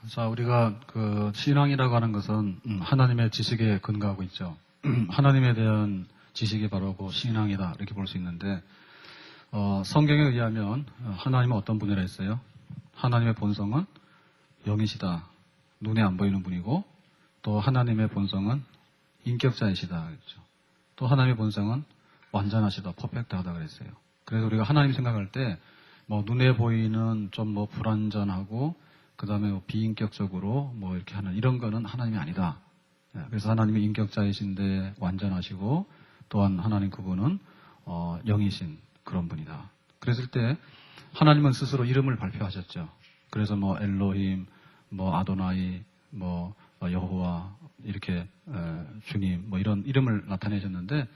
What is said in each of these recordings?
자, 우리가 그 신앙이라고 하는 것은 하나님의 지식에 근거하고 있죠. 하나님에 대한 지식이 바로 그 신앙이다 이렇게 볼 수 있는데 성경에 의하면 하나님은 어떤 분이라 했어요? 하나님의 본성은 영이시다. 눈에 안 보이는 분이고 또 하나님의 본성은 인격자이시다 그랬죠. 또 하나님의 본성은 완전하시다. 퍼펙트하다 그랬어요. 그래서 우리가 하나님 생각할 때 뭐 눈에 보이는 좀 뭐 불완전하고 그 다음에 뭐 비인격적으로 뭐 이렇게 하는 이런 거는 하나님이 아니다. 그래서 하나님이 인격자이신데 완전하시고 또한 하나님 그분은 영이신 그런 분이다. 그랬을 때 하나님은 스스로 이름을 발표하셨죠. 그래서 뭐 엘로힘, 뭐 아도나이, 뭐 여호와 이렇게 주님 뭐 이런 이름을 나타내셨는데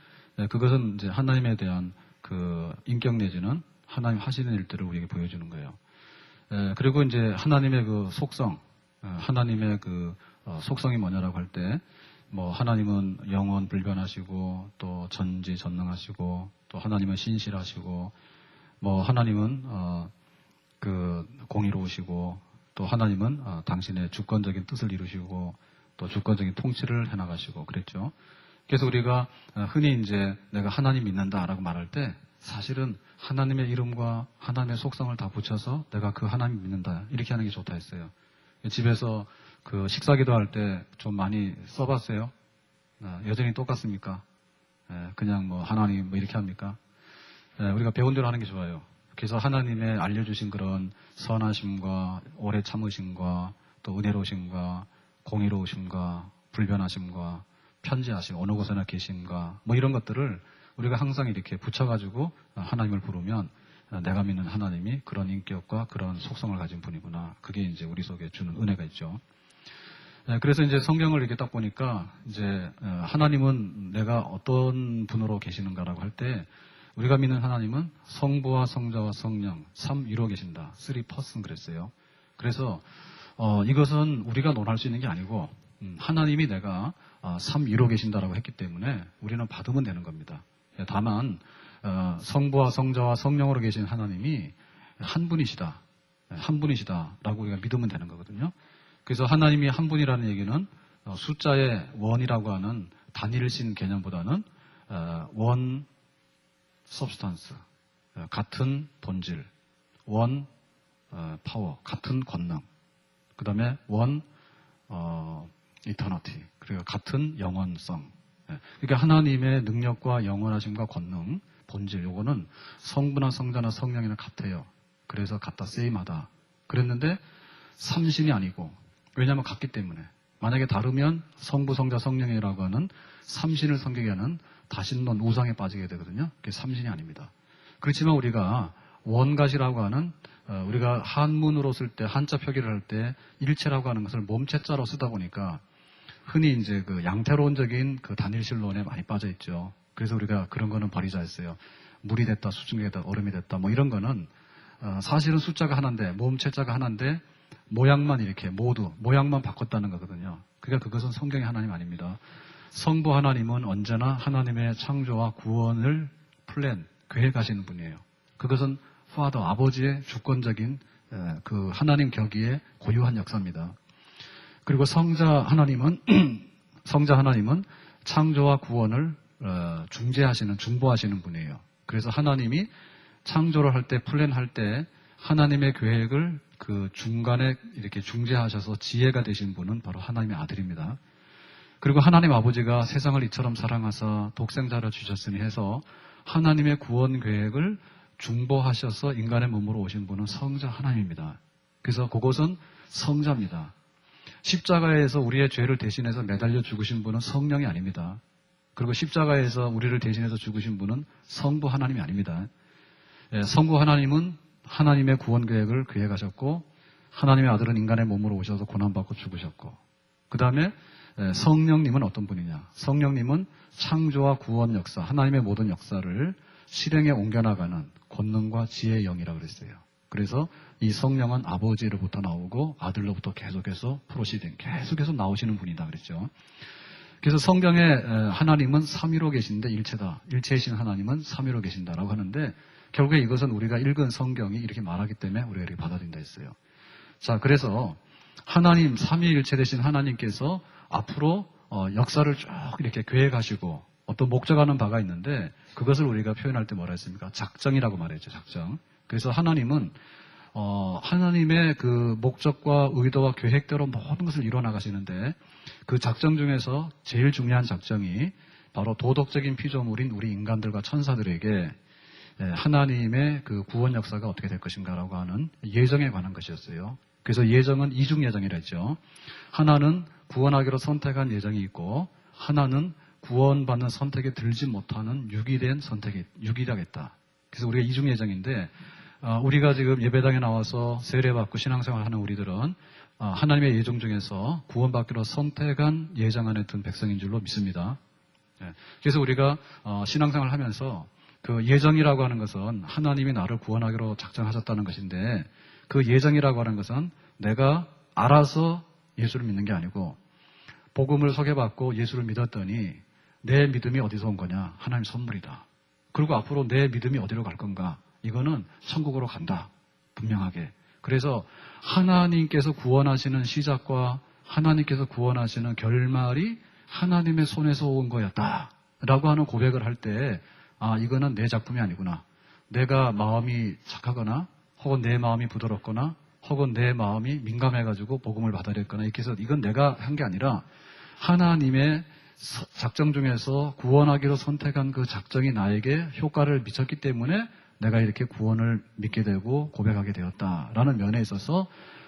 그것은 이제 하나님에 대한 그 인격 내지는 하나님 하시는 일들을 우리에게 보여주는 거예요. 그리고 이제 하나님의 그 속성, 하나님의 그 속성이 뭐냐라고 할 때, 뭐 하나님은 영원 불변하시고 또 전지전능하시고 또 하나님은 신실하시고 뭐 하나님은 그 공의로우시고 또 하나님은 당신의 주권적인 뜻을 이루시고 또 주권적인 통치를 해나가시고 그랬죠. 그래서 우리가 흔히 이제 내가 하나님 믿는다라고 말할 때 사실은 하나님의 이름과 하나님의 속성을 다 붙여서 내가 그 하나님 믿는다 이렇게 하는 게 좋다 했어요. 집에서 그 식사기도 할 때 좀 많이 써봤어요? 여전히 똑같습니까? 그냥 뭐 하나님 뭐 이렇게 합니까? 우리가 배운 대로 하는 게 좋아요. 그래서 하나님의 알려주신 그런 선하심과 오래 참으심과 또 은혜로우심과 공의로우심과 불변하심과 편지하심 어느 곳에나 계심과 뭐 이런 것들을 우리가 항상 이렇게 붙여가지고 하나님을 부르면 내가 믿는 하나님이 그런 인격과 그런 속성을 가진 분이구나. 그게 이제 우리 속에 주는 은혜가 있죠. 그래서 이제 성경을 이렇게 딱 보니까 이제 하나님은 내가 어떤 분으로 계시는가라고 할 때 우리가 믿는 하나님은 성부와 성자와 성령 삼위로 계신다. 3person 그랬어요. 그래서 이것은 우리가 논할 수 있는 게 아니고 하나님이 내가 삼위로 계신다라고 했기 때문에 우리는 받으면 되는 겁니다. 다만 성부와 성자와 성령으로 계신 하나님이 한 분이시다라고 우리가 믿으면 되는 거거든요. 그래서 하나님이 한 분이라는 얘기는 숫자의 원이라고 하는 단일신 개념보다는 원 substance 같은 본질, 원 파워 같은 권능, 그 다음에 원 eternity 그리고 같은 영원성. 그러니까 하나님의 능력과 영원하심과 권능, 본질, 요거는 성부나 성자나 성령이나 같아요. 그래서 같다, 세임하다. 그랬는데 삼신이 아니고, 왜냐하면 같기 때문에. 만약에 다르면 성부, 성자, 성령이라고 하는 삼신을 섬기게하는 다신론 우상에 빠지게 되거든요. 그게 삼신이 아닙니다. 그렇지만 우리가 원갓이라고 하는 우리가 한문으로 쓸 때, 한자 표기를 할 때 일체라고 하는 것을 몸체자로 쓰다 보니까 흔히 이제 그 양태론적인 그 단일신론에 많이 빠져 있죠. 그래서 우리가 그런 거는 버리자 했어요. 물이 됐다, 수증기 됐다, 얼음이 됐다, 뭐 이런 거는 사실은 숫자가 하나인데, 몸체자가 하나인데, 모양만 이렇게 모두, 모양만 바꿨다는 거거든요. 그러니까 그것은 성경의 하나님 아닙니다. 성부 하나님은 언제나 하나님의 창조와 구원을 계획하시는 분이에요. 그것은 파더, 아버지의 주권적인 그 하나님 격의의 고유한 역사입니다. 그리고 성자 하나님은 창조와 구원을 중보하시는 분이에요. 그래서 하나님이 창조를 할 때, 플랜할 때 하나님의 계획을 그 중간에 이렇게 중재하셔서 지혜가 되신 분은 바로 하나님의 아들입니다. 그리고 하나님 아버지가 세상을 이처럼 사랑하사 독생자를 주셨으니 해서 하나님의 구원 계획을 중보하셔서 인간의 몸으로 오신 분은 성자 하나님입니다. 그래서 그것은 성자입니다. 십자가에서 우리의 죄를 대신해서 매달려 죽으신 분은 성령이 아닙니다. 그리고 십자가에서 우리를 대신해서 죽으신 분은 성부 하나님이 아닙니다. 성부 하나님은 하나님의 구원 계획을 계획하셨고 하나님의 아들은 인간의 몸으로 오셔서 고난받고 죽으셨고 그 다음에 성령님은 어떤 분이냐? 성령님은 창조와 구원 역사, 하나님의 모든 역사를 실행에 옮겨나가는 권능과 지혜의 영이라고 그랬어요. 그래서 이 성령은 아버지로부터 나오고 아들로부터 계속해서 프로시딩, 계속해서 나오시는 분이다 그랬죠. 그래서 성경에 하나님은 삼위로 계신데 일체다. 일체이신 하나님은 삼위로 계신다라고 하는데 결국에 이것은 우리가 읽은 성경이 이렇게 말하기 때문에 우리가 이렇게 받아들인다 했어요. 자, 그래서 하나님, 삼위일체 되신 하나님께서 앞으로 역사를 쭉 이렇게 계획하시고 어떤 목적하는 바가 있는데 그것을 우리가 표현할 때 뭐라 했습니까? 작정이라고 말했죠. 작정. 그래서 하나님은 하나님의 그 목적과 의도와 계획대로 모든 것을 이루어 나가시는데 그 작정 중에서 제일 중요한 작정이 바로 도덕적인 피조물인 우리 인간들과 천사들에게 하나님의 그 구원 역사가 어떻게 될 것인가라고 하는 예정에 관한 것이었어요. 그래서 예정은 이중 예정이라 했죠. 하나는 구원하기로 선택한 예정이 있고 하나는 구원받는 선택에 들지 못하는 유기된 선택이 유기라겠다. 그래서 우리가 이중 예정인데 우리가 지금 예배당에 나와서 세례받고 신앙생활 하는 우리들은 하나님의 예정 중에서 구원받기로 선택한 예정 안에 든 백성인 줄로 믿습니다. 그래서 우리가 신앙생활 하면서 그 예정이라고 하는 것은 하나님이 나를 구원하기로 작정하셨다는 것인데 그 예정이라고 하는 것은 내가 알아서 예수를 믿는 게 아니고 복음을 소개받고 예수를 믿었더니 내 믿음이 어디서 온 거냐? 하나님 선물이다. 그리고 앞으로 내 믿음이 어디로 갈 건가? 이거는 천국으로 간다. 분명하게. 그래서 하나님께서 구원하시는 시작과 하나님께서 구원하시는 결말이 하나님의 손에서 온 거였다. 라고 하는 고백을 할 때 이거는 내 작품이 아니구나. 내가 마음이 착하거나 혹은 내 마음이 부드럽거나 혹은 내 마음이 민감해가지고 복음을 받아들였거나 이렇게 해서 이건 내가 한 게 아니라 하나님의 작정 중에서 구원하기로 선택한 그 작정이 나에게 효과를 미쳤기 때문에 내가 이렇게 구원을 믿게 되고 고백하게 되었다라는 면에 있어서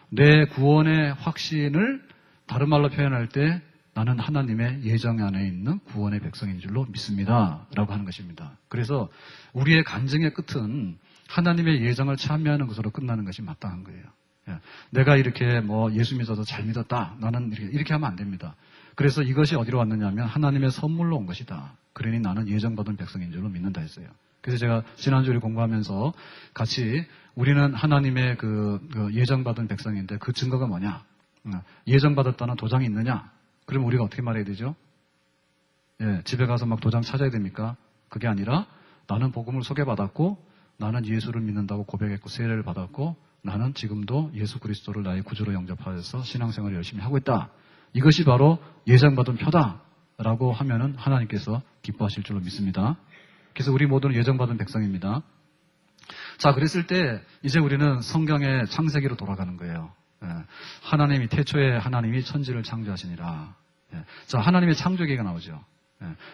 내 구원의 확신을 다른 말로 표현할 때 나는 하나님의 예정 안에 있는 구원의 백성인 줄로 믿습니다 라고 하는 것입니다. 그래서 우리의 간증의 끝은 하나님의 예정을 참여하는 것으로 끝나는 것이 마땅한 거예요. 내가 이렇게 예수 믿어서 잘 믿었다. 나는 이렇게 하면 안 됩니다. 그래서 이것이 어디로 왔느냐 하면 하나님의 선물로 온 것이다. 그러니 나는 예정받은 백성인 줄로 믿는다 했어요. 그래서 제가 지난주에 공부하면서 같이 우리는 하나님의 그 예정받은 백성인데 그 증거가 뭐냐? 예정받았다는 도장이 있느냐? 그럼 우리가 어떻게 말해야 되죠? 집에 가서 막 도장 찾아야 됩니까? 그게 아니라 나는 복음을 소개받았고 나는 예수를 믿는다고 고백했고 세례를 받았고 나는 지금도 예수 그리스도를 나의 구주로 영접하여서 신앙생활을 열심히 하고 있다. 이것이 바로 예정받은 표다라고 하면은 하나님께서 기뻐하실 줄로 믿습니다. 그래서 우리 모두는 예정받은 백성입니다. 자, 그랬을 때 이제 우리는 성경의 창세기로 돌아가는 거예요. 하나님이 태초에 하나님이 천지를 창조하시니라. 자, 하나님의 창조 얘기가 나오죠.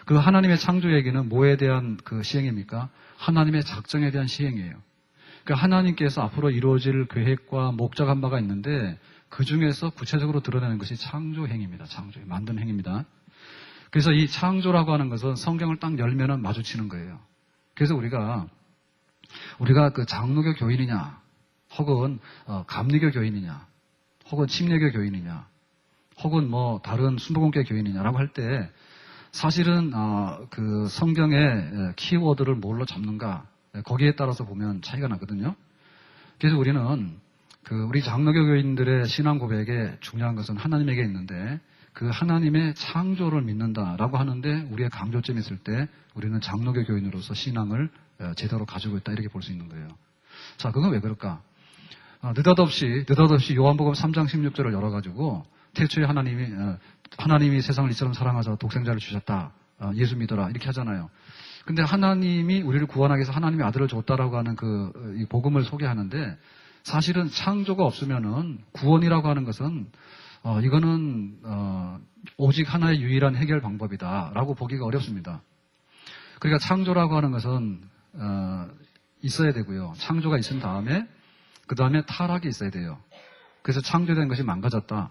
그 하나님의 창조 얘기는 뭐에 대한 그 시행입니까? 하나님의 작정에 대한 시행이에요. 그러니까 하나님께서 앞으로 이루어질 계획과 목적한 바가 있는데 그 중에서 구체적으로 드러내는 것이 창조 행위입니다. 창조, 만든 행위입니다. 그래서 이 창조라고 하는 것은 성경을 딱 열면은 마주치는 거예요. 그래서 우리가 그 장로교 교인이냐, 혹은 감리교 교인이냐, 혹은 침례교 교인이냐, 혹은 다른 순복음교 교인이냐라고 할 때 사실은 그 성경의 키워드를 뭘로 잡는가 거기에 따라서 보면 차이가 나거든요. 그래서 우리는 우리 장로교 교인들의 신앙 고백에 중요한 것은 하나님에게 있는데 그 하나님의 창조를 믿는다라고 하는데 우리의 강조점이 있을 때 우리는 장로교 교인으로서 신앙을 제대로 가지고 있다 이렇게 볼 수 있는 거예요. 자, 그건 왜 그럴까? 느닷없이 요한복음 3장 16절을 열어가지고 태초에 하나님이 세상을 이처럼 사랑하사 독생자를 주셨다. 예수 믿어라. 이렇게 하잖아요. 근데 하나님이 우리를 구원하기 위해서 하나님의 아들을 줬다라고 하는 이 복음을 소개하는데 사실은 창조가 없으면은 구원이라고 하는 것은 이거는 오직 하나의 유일한 해결 방법이다라고 보기가 어렵습니다. 그러니까 창조라고 하는 것은 있어야 되고요. 창조가 있은 다음에 그 다음에 타락이 있어야 돼요. 그래서 창조된 것이 망가졌다.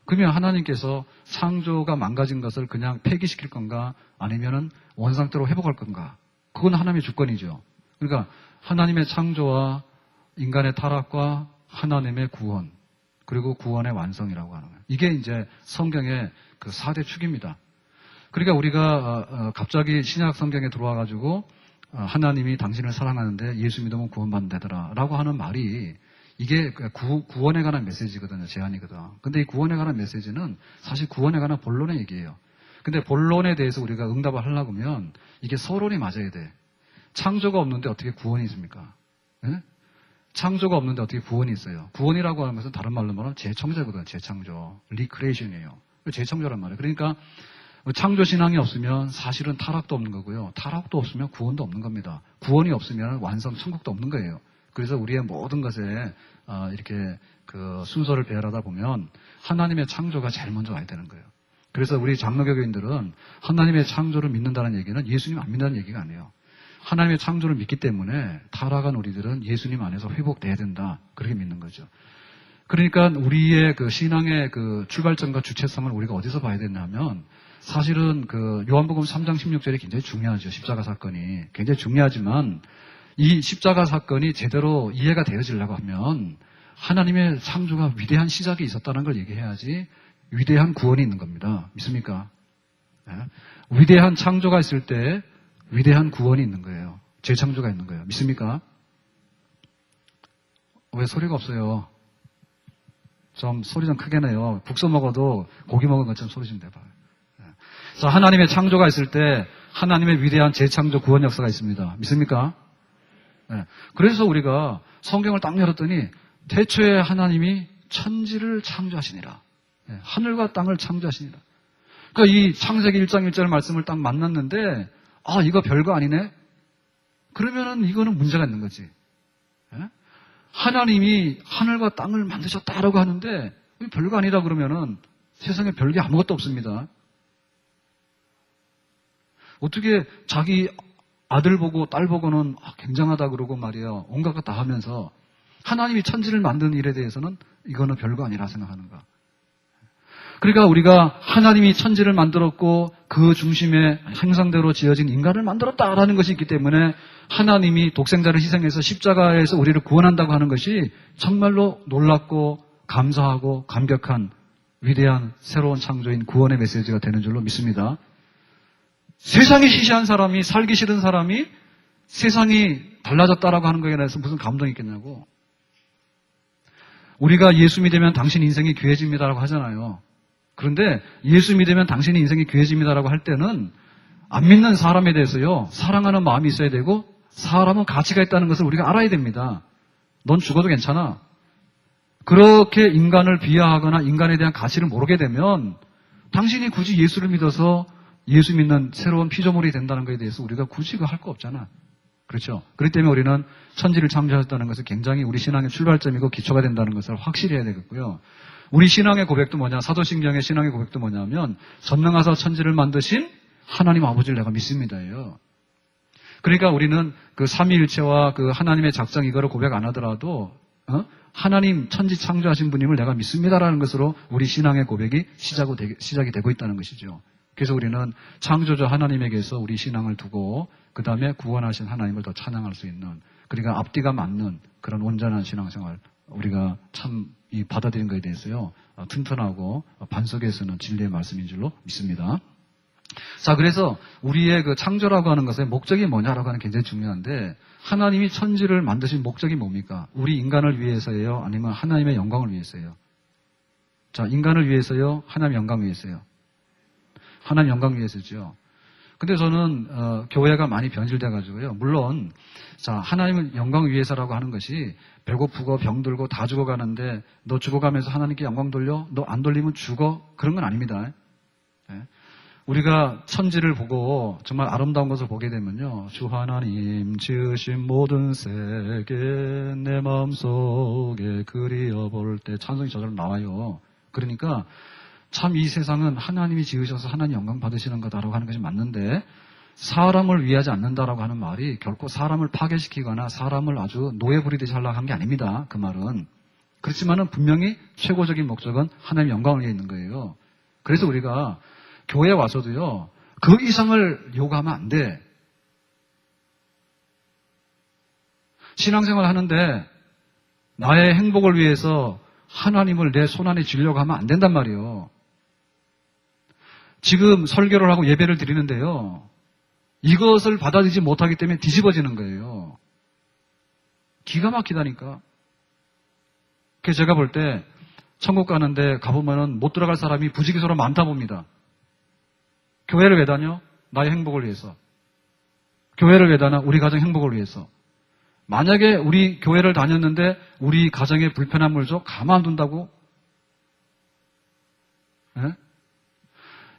그러면 하나님께서 창조가 망가진 것을 그냥 폐기시킬 건가 아니면은 원상태로 회복할 건가? 그건 하나님의 주권이죠. 그러니까 하나님의 창조와 인간의 타락과 하나님의 구원 그리고 구원의 완성이라고 하는 거예요. 이게 이제 성경의 그 4대 축입니다. 그러니까 우리가 갑자기 신약 성경에 들어와가지고 하나님이 당신을 사랑하는데 예수 믿으면 구원받는다더라 라고 하는 말이 이게 구원에 관한 메시지거든요. 제안이거든. 근데 이 구원에 관한 메시지는 사실 구원에 관한 본론의 얘기예요. 근데 본론에 대해서 우리가 응답을 하려고 하면 이게 서론이 맞아야 돼. 창조가 없는데 어떻게 구원이 있습니까? 네? 창조가 없는데 어떻게 구원이 있어요? 구원이라고 하는 것은 다른 말로 말하면 재창조거든요. 재창조. 리크레이션이에요. 재창조란 말이에요. 그러니까 창조신앙이 없으면 사실은 타락도 없는 거고요. 타락도 없으면 구원도 없는 겁니다. 구원이 없으면 완성 천국도 없는 거예요. 그래서 우리의 모든 것에 이렇게 그 순서를 배열하다 보면 하나님의 창조가 제일 먼저 와야 되는 거예요. 그래서 우리 장로교인들은 하나님의 창조를 믿는다는 얘기는 예수님 안 믿는다는 얘기가 아니에요. 하나님의 창조를 믿기 때문에 타락한 우리들은 예수님 안에서 회복돼야 된다. 그렇게 믿는 거죠. 그러니까 우리의 그 신앙의 그 출발점과 주체성을 우리가 어디서 봐야 되냐면 사실은 그 요한복음 3장 16절이 굉장히 중요하죠. 십자가 사건이. 굉장히 중요하지만 이 십자가 사건이 제대로 이해가 되어지려고 하면 하나님의 창조가 위대한 시작이 있었다는 걸 얘기해야지 위대한 구원이 있는 겁니다. 믿습니까? 네? 위대한 창조가 있을 때 위대한 구원이 있는 거예요. 재창조가 있는 거예요. 믿습니까? 왜 소리가 없어요? 좀 소리 좀 크게 내요. 국수 먹어도 고기 먹은 것처럼 소리 좀 내봐요. 자, 하나님의 창조가 있을 때 하나님의 위대한 재창조 구원 역사가 있습니다. 믿습니까? 네. 그래서 우리가 성경을 딱 열었더니 태초에 하나님이 천지를 창조하시니라. 네. 하늘과 땅을 창조하시니라. 그러니까 이 창세기 1장 1절 말씀을 딱 만났는데 이거 별거 아니네? 그러면은 이거는 문제가 있는 거지. 네? 하나님이 하늘과 땅을 만드셨다라고 하는데 별거 아니라 그러면은 세상에 별게 아무것도 없습니다. 어떻게 자기 아들 보고 딸 보고는 굉장하다 그러고 말이에요. 온갖 것 다 하면서 하나님이 천지를 만든 일에 대해서는 이거는 별거 아니라 생각하는가. 그러니까 우리가 하나님이 천지를 만들었고 그 중심에 형상대로 지어진 인간을 만들었다라는 것이 있기 때문에 하나님이 독생자를 희생해서 십자가에서 우리를 구원한다고 하는 것이 정말로 놀랍고 감사하고 감격한 위대한 새로운 창조인 구원의 메시지가 되는 줄로 믿습니다. 세상이 시시한 사람이, 살기 싫은 사람이 세상이 달라졌다라고 하는 거에 대해서 무슨 감동이 있겠냐고. 우리가 예수 믿으면 당신 인생이 귀해집니다라고 하잖아요. 그런데 예수 믿으면 당신의 인생이 귀해집니다라고 할 때는 안 믿는 사람에 대해서요, 사랑하는 마음이 있어야 되고 사람은 가치가 있다는 것을 우리가 알아야 됩니다. 넌 죽어도 괜찮아. 그렇게 인간을 비하하거나 인간에 대한 가치를 모르게 되면 당신이 굳이 예수를 믿어서 예수 믿는 새로운 피조물이 된다는 것에 대해서 우리가 굳이 할 거 없잖아. 그렇죠? 그렇기 때문에 우리는 천지를 창조하셨다는 것은 굉장히 우리 신앙의 출발점이고 기초가 된다는 것을 확실히 해야 되겠고요. 우리 신앙의 고백도 뭐냐, 사도신경의 신앙의 고백도 뭐냐면 전능하사 천지를 만드신 하나님 아버지를 내가 믿습니다예요. 그러니까 우리는 그 삼위일체와 그 하나님의 작정 이거를 고백 안 하더라도 하나님 천지 창조하신 분임을 내가 믿습니다라는 것으로 우리 신앙의 고백이 시작이 되고 있다는 것이죠. 그래서 우리는 창조주 하나님에게서 우리 신앙을 두고 그 다음에 구원하신 하나님을 더 찬양할 수 있는, 그러니까 앞뒤가 맞는 그런 온전한 신앙생활 우리가 참 받아들인 것에 대해서요 튼튼하고 반석에서는 진리의 말씀인 줄로 믿습니다. 자, 그래서 우리의 그 창조라고 하는 것의 목적이 뭐냐라고 하는 게 굉장히 중요한데 하나님이 천지를 만드신 목적이 뭡니까? 우리 인간을 위해서예요? 아니면 하나님의 영광을 위해서예요? 자, 인간을 위해서요? 하나님의 영광을 위해서요? 하나님 영광 위해서죠. 근데 저는 교회가 많이 변질돼가지고요. 물론 자 하나님의 영광 위해서라고 하는 것이 배고프고 병들고 다 죽어가는데 너 죽어가면서 하나님께 영광 돌려? 너 안 돌리면 죽어? 그런 건 아닙니다. 네. 우리가 천지를 보고 정말 아름다운 것을 보게 되면요. 주 하나님 지으신 모든 세계 내 마음속에 그리어볼 때 찬송이 저절로 나와요. 그러니까 참 이 세상은 하나님이 지으셔서 하나님 영광 받으시는 거다라고 하는 것이 맞는데 사람을 위하지 않는다라고 하는 말이 결코 사람을 파괴시키거나 사람을 아주 노예 부리듯이 하려고 하는 게 아닙니다. 그 말은. 그렇지만은 분명히 최고적인 목적은 하나님의 영광을 위해 있는 거예요. 그래서 우리가 교회에 와서도요. 그 이상을 요구하면 안 돼. 신앙생활 하는데 나의 행복을 위해서 하나님을 내 손안에 쥐려고 하면 안 된단 말이에요. 지금 설교를 하고 예배를 드리는데요. 이것을 받아들이지 못하기 때문에 뒤집어지는 거예요. 기가 막히다니까. 그래서 제가 볼 때 천국 가는데 가보면은 못 들어갈 사람이 부지기수로 많다 봅니다. 교회를 왜 다녀? 나의 행복을 위해서. 교회를 왜 다녀? 우리 가정 행복을 위해서. 만약에 우리 교회를 다녔는데 우리 가정에 불편함을 줘 가만둔다고? 예?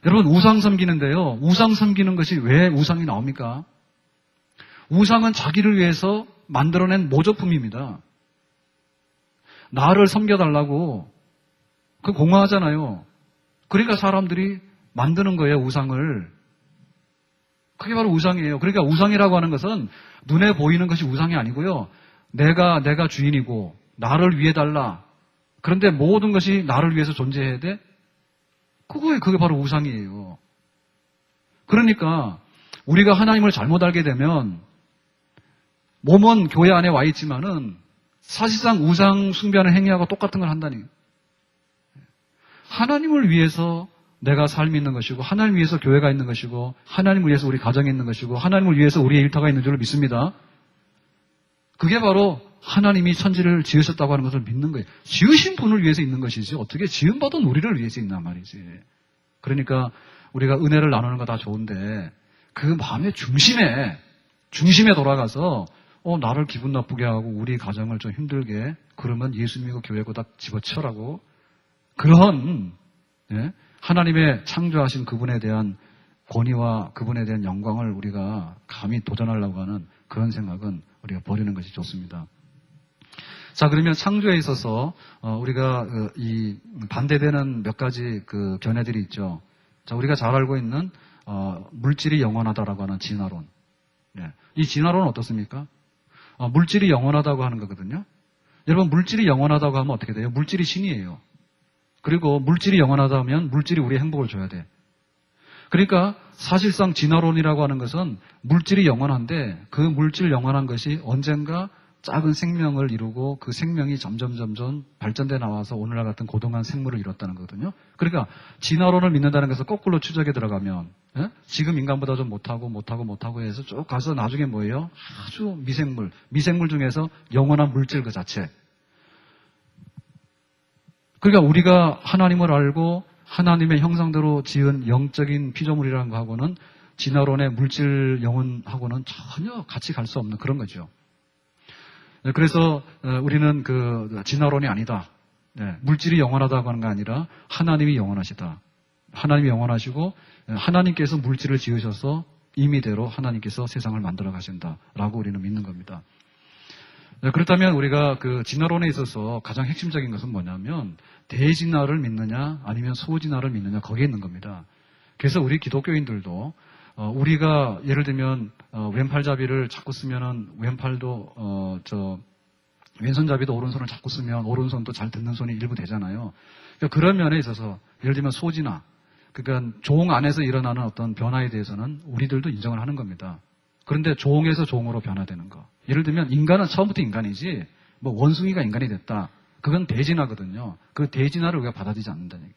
여러분 우상 섬기는데요. 우상 섬기는 것이 왜 우상이 나옵니까? 우상은 자기를 위해서 만들어낸 모조품입니다. 나를 섬겨달라고 그 공허하잖아요. 그러니까 사람들이 만드는 거예요. 우상을. 그게 바로 우상이에요. 그러니까 우상이라고 하는 것은 눈에 보이는 것이 우상이 아니고요. 내가 주인이고 나를 위해 달라. 그런데 모든 것이 나를 위해서 존재해야 돼? 그게 바로 우상이에요. 그러니까 우리가 하나님을 잘못 알게 되면 몸은 교회 안에 와 있지만은 사실상 우상 숭배하는 행위하고 똑같은 걸 한다니. 하나님을 위해서 내가 삶이 있는 것이고 하나님을 위해서 교회가 있는 것이고 하나님을 위해서 우리 가정이 있는 것이고 하나님을 위해서 우리의 일터가 있는 줄을 믿습니다. 그게 바로 하나님이 천지를 지으셨다고 하는 것을 믿는 거예요. 지으신 분을 위해서 있는 것이지 어떻게 지음받은 우리를 위해서 있단 말이지. 그러니까 우리가 은혜를 나누는 거 다 좋은데 그 마음의 중심에 돌아가서 나를 기분 나쁘게 하고 우리 가정을 좀 힘들게 그러면 예수 믿고 교회고 다 집어치우라고 그런 하나님의 창조하신 그분에 대한 권위와 그분에 대한 영광을 우리가 감히 도전하려고 하는 그런 생각은 우리가 버리는 것이 좋습니다. 자, 그러면 창조에 있어서 우리가 이 반대되는 몇 가지 그 견해들이 있죠. 자, 우리가 잘 알고 있는 물질이 영원하다라고 하는 진화론. 이 진화론은 어떻습니까? 물질이 영원하다고 하는 거거든요. 여러분 물질이 영원하다고 하면 어떻게 돼요? 물질이 신이에요. 그리고 물질이 영원하다 하면 물질이 우리의 행복을 줘야 돼. 그러니까 사실상 진화론이라고 하는 것은 물질이 영원한데 그 물질 영원한 것이 언젠가 작은 생명을 이루고 그 생명이 점점 발전돼 나와서 오늘날 같은 고등한 생물을 이뤘다는 거거든요. 그러니까 진화론을 믿는다는 것은 거꾸로 추적에 들어가면 지금 인간보다 좀 못하고 해서 쭉 가서 나중에 뭐예요? 아주 미생물 중에서 영원한 물질 그 자체. 그러니까 우리가 하나님을 알고 하나님의 형상대로 지은 영적인 피조물이라는 거하고는 진화론의 물질 영혼하고는 전혀 같이 갈 수 없는 그런 거죠. 그래서 우리는 그 진화론이 아니다. 물질이 영원하다고 하는 게 아니라 하나님이 영원하시다. 하나님이 영원하시고 하나님께서 물질을 지으셔서 임의대로 하나님께서 세상을 만들어 가신다라고 우리는 믿는 겁니다. 그렇다면 우리가 그 진화론에 있어서 가장 핵심적인 것은 뭐냐면 대진화를 믿느냐 아니면 소진화를 믿느냐 거기에 있는 겁니다. 그래서 우리 기독교인들도 우리가 예를 들면 왼팔잡이를 자꾸 쓰면은 왼팔도 왼손잡이도 오른손을 자꾸 쓰면 오른손도 잘 듣는 손이 일부 되잖아요. 그러니까 그런 면에 있어서 예를 들면 소진화, 그러니까 종 안에서 일어나는 어떤 변화에 대해서는 우리들도 인정을 하는 겁니다. 그런데 종에서 종으로 변화되는 거. 예를 들면 인간은 처음부터 인간이지 뭐 원숭이가 인간이 됐다. 그건 대진화거든요. 그 대진화를 우리가 받아들이지 않는다는 얘기.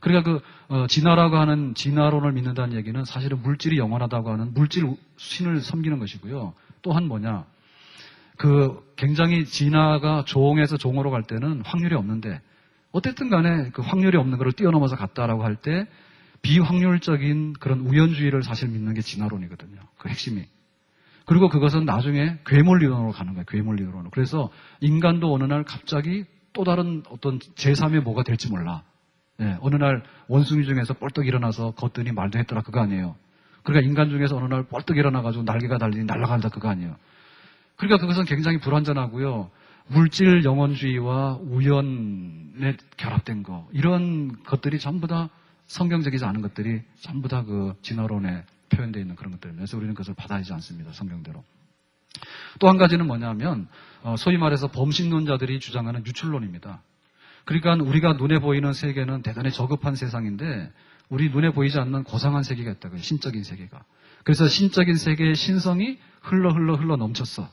그러니까 진화라고 하는 진화론을 믿는다는 얘기는 사실은 물질이 영원하다고 하는 물질 신을 섬기는 것이고요. 또한 뭐냐? 굉장히 진화가 종에서 종으로 갈 때는 확률이 없는데 어쨌든 간에 그 확률이 없는 것을 뛰어넘어서 갔다라고 할 때 비확률적인 그런 우연주의를 사실 믿는 게 진화론이거든요. 그 핵심이. 그리고 그것은 나중에 괴물리론으로 가는 거예요. 괴물리론으로. 그래서 인간도 어느 날 갑자기 또 다른 어떤 제3의 뭐가 될지 몰라. 어느 날 원숭이 중에서 뻘떡 일어나서 걷더니 말도 했더라 그거 아니에요. 그러니까 인간 중에서 어느 날 뻘떡 일어나가지고 날개가 달리니 날아간다 그거 아니에요. 그러니까 그것은 굉장히 불완전하고요. 물질 영혼주의와 우연에 결합된 거 이런 것들이 전부 다 성경적이지 않은 것들이 전부 다 그 진화론에 표현되어 있는 그런 것들입니다. 그래서 우리는 그것을 받아들이지 않습니다. 성경대로. 또 한 가지는 뭐냐면 소위 말해서 범신론자들이 주장하는 유출론입니다. 그러니까 우리가 눈에 보이는 세계는 대단히 저급한 세상인데 우리 눈에 보이지 않는 고상한 세계가 있다고요. 신적인 세계가. 그래서 신적인 세계의 신성이 흘러 넘쳤어.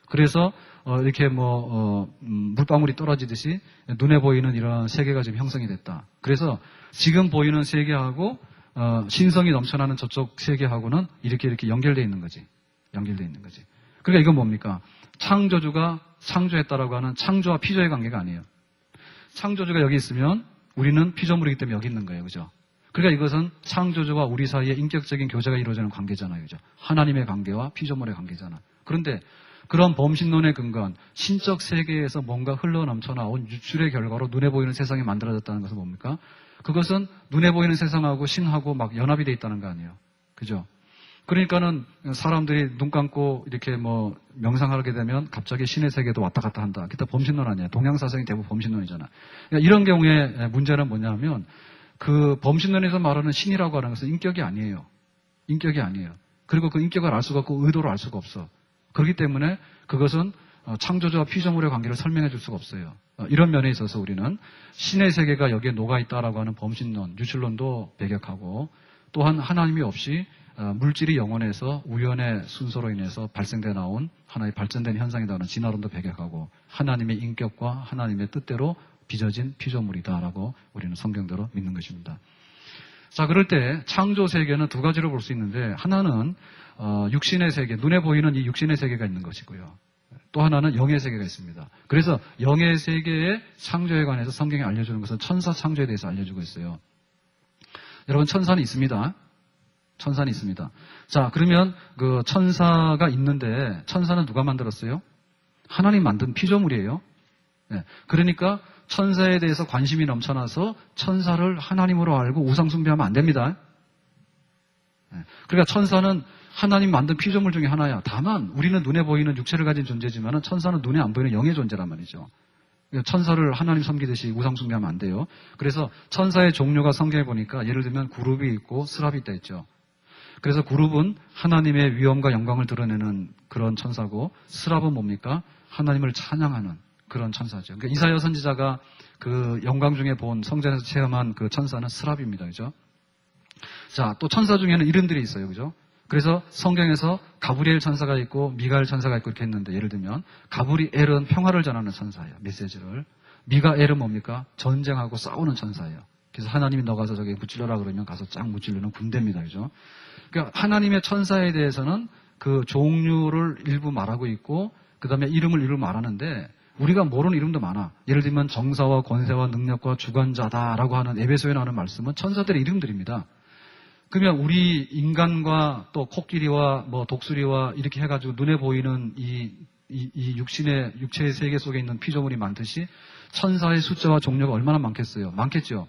그래서 이렇게 물방울이 떨어지듯이 눈에 보이는 이런 세계가 지금 형성이 됐다. 그래서 지금 보이는 세계하고 신성이 넘쳐나는 저쪽 세계하고는 이렇게 연결되어 있는 거지. 연결되어 있는 거지. 그러니까 이건 뭡니까? 창조주가 창조했다라고 하는 창조와 피조의 관계가 아니에요. 창조주가 여기 있으면 우리는 피조물이기 때문에 여기 있는 거예요. 그죠? 그러니까 이것은 창조주와 우리 사이에 인격적인 교제가 이루어지는 관계잖아요. 그죠? 하나님의 관계와 피조물의 관계잖아. 그런데 그런 범신론에 근거한 신적 세계에서 뭔가 흘러넘쳐 나온 유출의 결과로 눈에 보이는 세상이 만들어졌다는 것은 뭡니까? 그것은 눈에 보이는 세상하고 신하고 막 연합이 돼 있다는 거 아니에요. 그죠? 그러니까는 사람들이 눈 감고 이렇게 뭐 명상하게 되면 갑자기 신의 세계도 왔다 갔다 한다. 그게 다 범신론 아니에요. 동양사상이 대부분 범신론이잖아. 그러니까 이런 경우에 문제는 뭐냐면 그 범신론에서 말하는 신이라고 하는 것은 인격이 아니에요. 인격이 아니에요. 그리고 그 인격을 알 수가 없고 의도를 알 수가 없어. 그렇기 때문에 그것은 창조주와 피조물의 관계를 설명해 줄 수가 없어요. 이런 면에 있어서 우리는 신의 세계가 여기에 녹아있다라고 하는 범신론, 유출론도 배격하고 또한 하나님이 없이 물질이 영원해서 우연의 순서로 인해서 발생돼 나온 하나의 발전된 현상이라는 진화론도 배격하고 하나님의 인격과 하나님의 뜻대로 빚어진 피조물이다라고 우리는 성경대로 믿는 것입니다. 자, 그럴 때 창조 세계는 두 가지로 볼 수 있는데 하나는 육신의 세계, 눈에 보이는 이 육신의 세계가 있는 것이고요. 또 하나는 영의 세계가 있습니다. 그래서 영의 세계의 창조에 관해서 성경이 알려주는 것은 천사 창조에 대해서 알려주고 있어요. 여러분, 천사는 있습니다. 천사는 있습니다. 자, 그러면 그 천사가 있는데 천사는 누가 만들었어요? 하나님 만든 피조물이에요. 네. 그러니까 천사에 대해서 관심이 넘쳐나서 천사를 하나님으로 알고 우상 숭배하면 안 됩니다. 네. 그러니까 천사는 하나님 만든 피조물 중에 하나야. 다만 우리는 눈에 보이는 육체를 가진 존재지만 천사는 눈에 안 보이는 영의 존재란 말이죠. 그러니까 천사를 하나님 섬기듯이 우상 숭배하면 안 돼요. 그래서 천사의 종류가 성경에 보니까 예를 들면 구룹이 있고 스랍이 있다 했죠. 그래서 구룹은 하나님의 위엄과 영광을 드러내는 그런 천사고 스랍은 뭡니까? 하나님을 찬양하는 그런 천사죠. 그러니까 이사야 선지자가 그 영광 중에 본 성전에서 체험한 그 천사는 스랍입니다. 그죠? 자, 또 천사 중에는 이름들이 있어요. 그죠? 그래서 성경에서 가브리엘 천사가 있고 미가엘 천사가 있고 이렇게 했는데 예를 들면 가브리엘은 평화를 전하는 천사예요. 메시지를. 미가엘은 뭡니까? 전쟁하고 싸우는 천사예요. 그래서 하나님이 너 가서 저기 무찔러라 그러면 가서 쫙 무찔르는 군대입니다. 그죠? 그러니까 하나님의 천사에 대해서는 그 종류를 일부 말하고 있고 그 다음에 이름을 일부 말하는데 우리가 모르는 이름도 많아. 예를 들면 정사와 권세와 능력과 주관자다라고 하는 에베소에 나오는 말씀은 천사들의 이름들입니다. 그러면 우리 인간과 또 코끼리와 뭐 독수리와 이렇게 해가지고 눈에 보이는 이 육체의 세계 속에 있는 피조물이 많듯이 천사의 숫자와 종류가 얼마나 많겠어요? 많겠죠.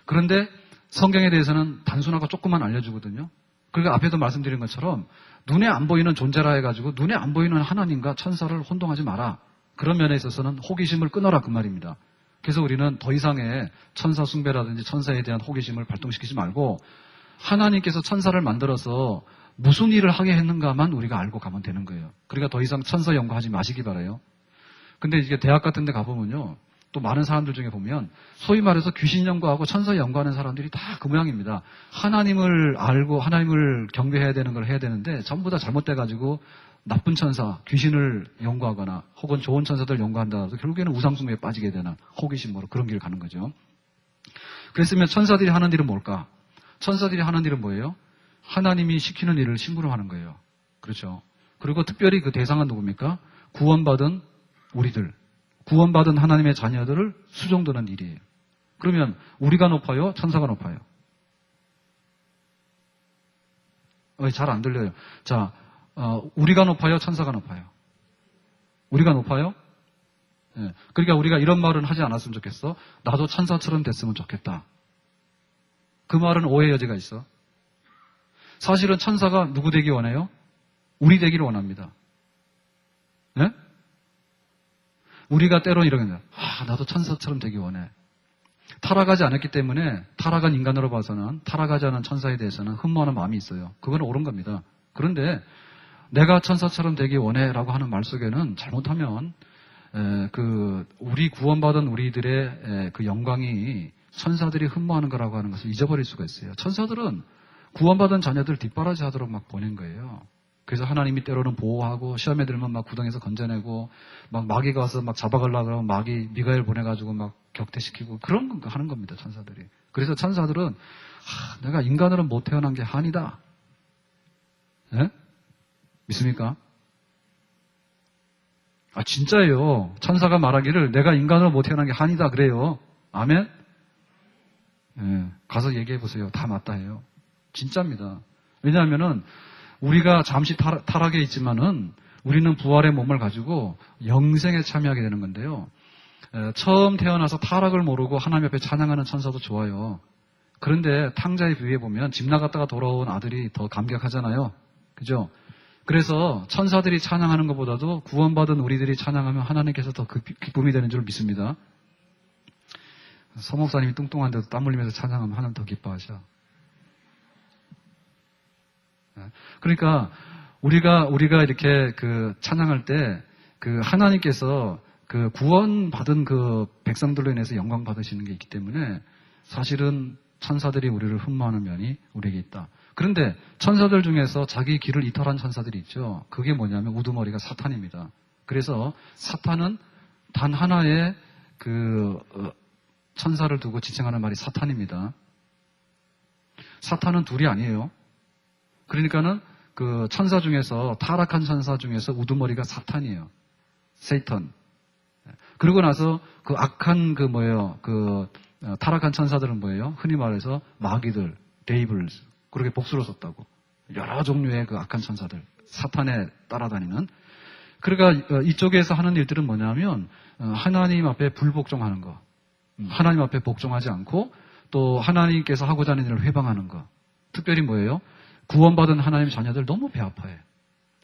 그런데 성경에 대해서는 단순하고 조금만 알려주거든요. 그러니까 앞에도 말씀드린 것처럼 눈에 안 보이는 존재라 해가지고 눈에 안 보이는 하나님과 천사를 혼동하지 마라. 그런 면에 있어서는 호기심을 끊어라 그 말입니다. 그래서 우리는 더 이상의 천사 숭배라든지 천사에 대한 호기심을 발동시키지 말고 하나님께서 천사를 만들어서 무슨 일을 하게 했는가만 우리가 알고 가면 되는 거예요. 그러니까 더 이상 천사 연구하지 마시기 바라요. 근데 이게 대학 같은 데 가보면요. 또 많은 사람들 중에 보면 소위 말해서 귀신 연구하고 천사 연구하는 사람들이 다 그 모양입니다. 하나님을 알고 하나님을 경배해야 되는 걸 해야 되는데 전부 다 잘못돼가지고 나쁜 천사, 귀신을 연구하거나 혹은 좋은 천사들 연구한다 해서 결국에는 우상숭배에 빠지게 되는 호기심으로 그런 길을 가는 거죠. 그랬으면 천사들이 하는 일은 뭘까? 천사들이 하는 일은 뭐예요? 하나님이 시키는 일을 심부름하는 거예요. 그렇죠. 그리고 특별히 그 대상은 누굽니까? 구원받은 우리들. 구원받은 하나님의 자녀들을 수종드는 일이에요. 그러면 우리가 높아요? 천사가 높아요? 잘 안 들려요. 자, 우리가 높아요? 천사가 높아요? 우리가 높아요? 네. 그러니까 우리가 이런 말은 하지 않았으면 좋겠어. 나도 천사처럼 됐으면 좋겠다. 그 말은 오해 여지가 있어. 사실은 천사가 누구 되기 원해요? 우리 되기를 원합니다. 네? 우리가 때론 이러게 돼요. 나도 천사처럼 되기 원해. 타락하지 않았기 때문에 타락한 인간으로 봐서는 타락하지 않은 천사에 대해서는 흠모하는 마음이 있어요. 그건 옳은 겁니다. 그런데 내가 천사처럼 되기 원해라고 하는 말 속에는 잘못하면 우리 구원받은 우리들의 그 영광이 천사들이 흠모하는 거라고 하는 것을 잊어버릴 수가 있어요. 천사들은 구원받은 자녀들 뒷바라지 하도록 막 보낸 거예요. 그래서 하나님이 때로는 보호하고 시험에 들면 막 구덩이에서 건져내고 막 마귀가 와서 막 잡아가려고 하면 마귀 미가엘 보내가지고 막 격퇴시키고 그런 거 하는 겁니다. 천사들이. 그래서 천사들은 내가 인간으로 못 태어난 게 한이다. 네? 믿습니까? 진짜예요. 천사가 말하기를 내가 인간으로 못 태어난 게 한이다 그래요. 아멘? 네, 가서 얘기해 보세요. 다 맞다 해요. 진짜입니다. 왜냐하면은 우리가 잠시 타락에 있지만은 우리는 부활의 몸을 가지고 영생에 참여하게 되는 건데요. 처음 태어나서 타락을 모르고 하나님 앞에 찬양하는 천사도 좋아요. 그런데 탕자의 비유에 보면 집 나갔다가 돌아온 아들이 더 감격하잖아요. 그죠? 그래서 천사들이 찬양하는 것보다도 구원받은 우리들이 찬양하면 하나님께서 더 기쁨이 되는 줄 믿습니다. 서목사님이 뚱뚱한데도 땀 흘리면서 찬양하면 하나님 더 기뻐하셔. 그러니까 우리가 이렇게 찬양할 때 하나님께서 구원받은 백성들로 인해서 영광 받으시는 게 있기 때문에 사실은 천사들이 우리를 흠모하는 면이 우리에게 있다. 그런데 천사들 중에서 자기 길을 이탈한 천사들이 있죠. 그게 뭐냐면 우두머리가 사탄입니다. 그래서 사탄은 단 하나의 천사를 두고 지칭하는 말이 사탄입니다. 사탄은 둘이 아니에요. 그러니까는 천사 중에서 타락한 천사 중에서 우두머리가 사탄이에요. 세이턴. 그러고 나서 악한 타락한 천사들은 뭐예요? 흔히 말해서 마귀들, 데이블스. 그렇게 복수로 썼다고. 여러 종류의 악한 천사들. 사탄에 따라다니는. 그러니까 이쪽에서 하는 일들은 뭐냐면 하나님 앞에 불복종하는 거. 하나님 앞에 복종하지 않고 또 하나님께서 하고자 하는 일을 회방하는 거. 특별히 뭐예요? 구원받은 하나님 자녀들 너무 배 아파해.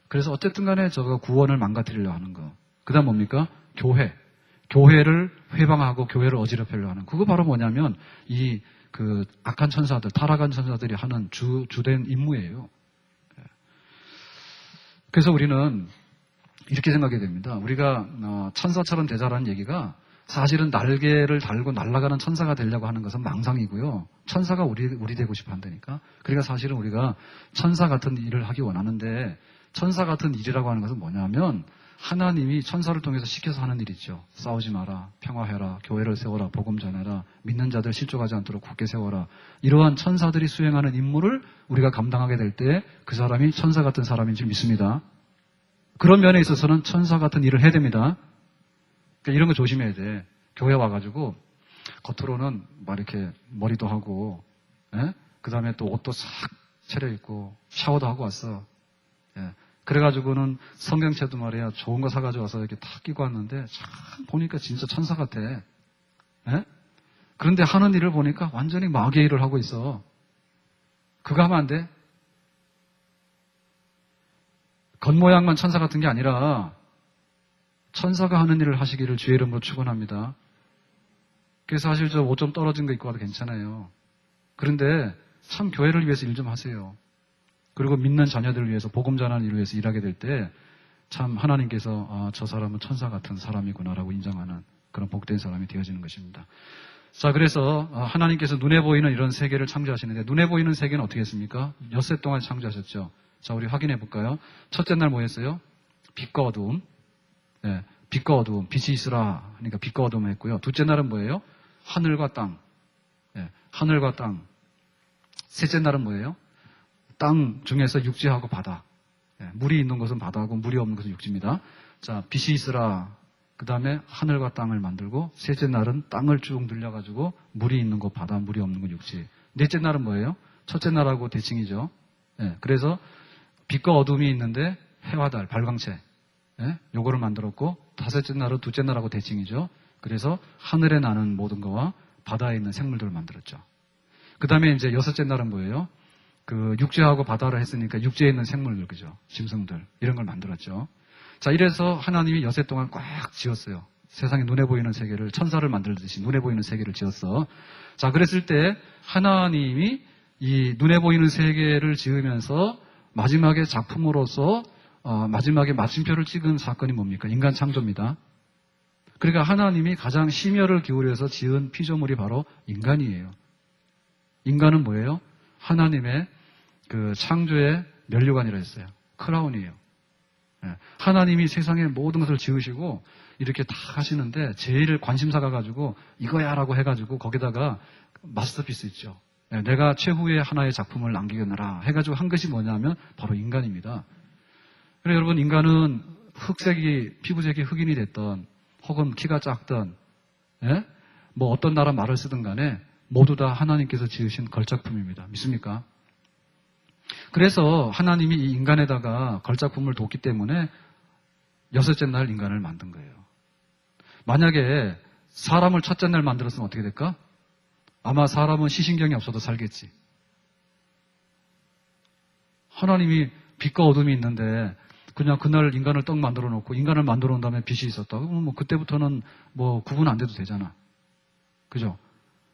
그래서 어쨌든 간에 저거 구원을 망가뜨리려고 하는 거. 그 다음 뭡니까? 교회를 회방하고 교회를 어지럽히려고 하는. 그거 바로 뭐냐면 악한 천사들, 타락한 천사들이 하는 주된 임무예요. 그래서 우리는 이렇게 생각해야 됩니다. 우리가 천사처럼 되자라는 얘기가 사실은 날개를 달고 날아가는 천사가 되려고 하는 것은 망상이고요. 천사가 우리 되고 싶어 한다니까. 그러니까 사실은 우리가 천사 같은 일을 하기 원하는데 천사 같은 일이라고 하는 것은 뭐냐면 하나님이 천사를 통해서 시켜서 하는 일이죠. 싸우지 마라, 평화해라, 교회를 세워라, 복음 전해라, 믿는 자들 실족하지 않도록 굳게 세워라. 이러한 천사들이 수행하는 임무를 우리가 감당하게 될 때 그 사람이 천사 같은 사람인 줄 믿습니다. 그런 면에 있어서는 천사 같은 일을 해야 됩니다. 그러니까 이런 거 조심해야 돼. 교회 와가지고 겉으로는 막 이렇게 머리도 하고, 그 다음에 또 옷도 싹 차려입고 샤워도 하고 왔어. 예. 그래가지고는 성경책도 말이야 좋은 거 사가지고 와서 이렇게 탁 끼고 왔는데 참 보니까 진짜 천사 같아. 예? 그런데 하는 일을 보니까 완전히 마귀의 일을 하고 있어. 그거 하면 안 돼? 겉모양만 천사 같은 게 아니라 천사가 하는 일을 하시기를 주의 이름으로 축원합니다. 그래서 사실 저 옷 좀 떨어진 거 입고 와도 괜찮아요. 그런데 참 교회를 위해서 일 좀 하세요. 그리고 믿는 자녀들을 위해서 복음 전하는 일을 위해서 일하게 될 때 참 하나님께서 저 사람은 천사 같은 사람이구나라고 인정하는 그런 복된 사람이 되어지는 것입니다. 자, 그래서 하나님께서 눈에 보이는 이런 세계를 창조하시는데 눈에 보이는 세계는 어떻게 했습니까? 엿새 동안 창조하셨죠. 자, 우리 확인해 볼까요? 첫째 날 뭐 했어요? 빛과 어두움. 네, 빛과 어두움. 빛이 있으라 하니까 빛과 어두움을 했고요. 둘째 날은 뭐예요? 하늘과 땅. 네, 하늘과 땅. 셋째 날은 뭐예요? 땅 중에서 육지하고 바다. 네, 물이 있는 것은 바다고 물이 없는 것은 육지입니다. 자, 빛이 있으라. 그 다음에 하늘과 땅을 만들고 셋째 날은 땅을 쭉 늘려가지고 물이 있는 곳 바다, 물이 없는 곳 육지. 넷째 날은 뭐예요? 첫째 날하고 대칭이죠. 네, 그래서 빛과 어둠이 있는데 해와 달, 발광체. 네, 요거를 만들었고 다섯째 날은 둘째 날하고 대칭이죠. 그래서 하늘에 나는 모든 거와 바다에 있는 생물들을 만들었죠. 그 다음에 이제 여섯째 날은 뭐예요? 육지하고 바다를 했으니까 육지에 있는 생물들, 그죠? 짐승들, 이런 걸 만들었죠. 자, 이래서 하나님이 엿새 동안 꽉 지었어요. 세상에 눈에 보이는 세계를, 천사를 만들듯이 눈에 보이는 세계를 지었어. 자, 그랬을 때 하나님이 이 눈에 보이는 세계를 지으면서 마지막에 작품으로서 마지막에 마침표를 찍은 사건이 뭡니까? 인간 창조입니다. 그러니까 하나님이 가장 심혈을 기울여서 지은 피조물이 바로 인간이에요. 인간은 뭐예요? 하나님의 창조의 면류관이라 했어요. 크라운이에요. 하나님이 세상의 모든 것을 지으시고 이렇게 다 하시는데 제일 관심사가 가지고 이거야 라고 해가지고 거기다가 마스터피스 있죠. 내가 최후의 하나의 작품을 남기겠노라 해가지고 한 것이 뭐냐면 바로 인간입니다. 그래서 여러분, 인간은 피부색이 흑인이 됐던 혹은 키가 작던 뭐 어떤 나라 말을 쓰든 간에 모두 다 하나님께서 지으신 걸작품입니다. 믿습니까? 그래서 하나님이 이 인간에다가 걸작품을 뒀기 때문에 여섯째 날 인간을 만든 거예요. 만약에 사람을 첫째 날 만들었으면 어떻게 될까? 아마 사람은 시신경이 없어도 살겠지. 하나님이 빛과 어둠이 있는데 그냥 그날 인간을 떡 만들어 놓고 인간을 만들어 놓은 다음에 빛이 있었다. 그러면 뭐 그때부터는 뭐 구분 안 돼도 되잖아. 그죠?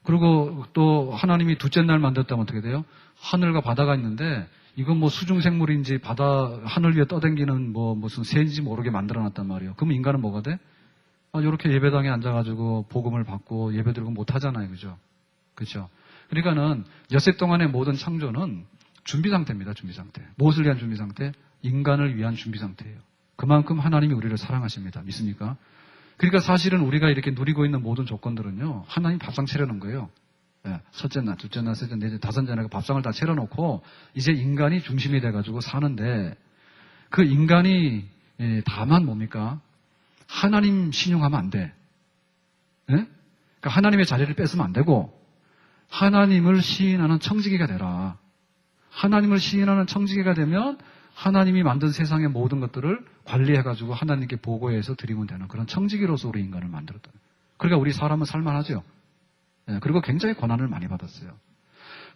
그리고 또 하나님이 둘째 날 만들었다면 어떻게 돼요? 하늘과 바다가 있는데 이건 뭐 수중생물인지 바다 하늘 위에 떠댕기는 뭐 무슨 새인지 모르게 만들어 놨단 말이에요. 그럼 인간은 뭐가 돼? 이렇게 예배당에 앉아가지고 복음을 받고 예배 드리고 못 하잖아요. 그죠? 그렇죠? 그러니까는 엿새 동안의 모든 창조는 준비 상태입니다. 준비 상태. 무엇을 위한 준비 상태? 인간을 위한 준비 상태예요. 그만큼 하나님이 우리를 사랑하십니다. 믿습니까? 그러니까 사실은 우리가 이렇게 누리고 있는 모든 조건들은요, 하나님 밥상 차려놓은 거예요. 예, 첫째 날, 둘째 날, 셋째 날, 넷째, 다섯째 날 밥상을 다 차려놓고 이제 인간이 중심이 돼가지고 사는데 그 인간이 다만 뭡니까? 하나님 신용하면 안 돼. 예? 그러니까 하나님의 자리를 뺏으면 안 되고 하나님을 시인하는 청지기가 되라. 하나님을 시인하는 청지기가 되면 하나님이 만든 세상의 모든 것들을 관리해가지고 하나님께 보고해서 드리면 되는 그런 청지기로서 우리 인간을 만들었다. 그러니까 우리 사람은 살만하죠. 예, 그리고 굉장히 고난을 많이 받았어요.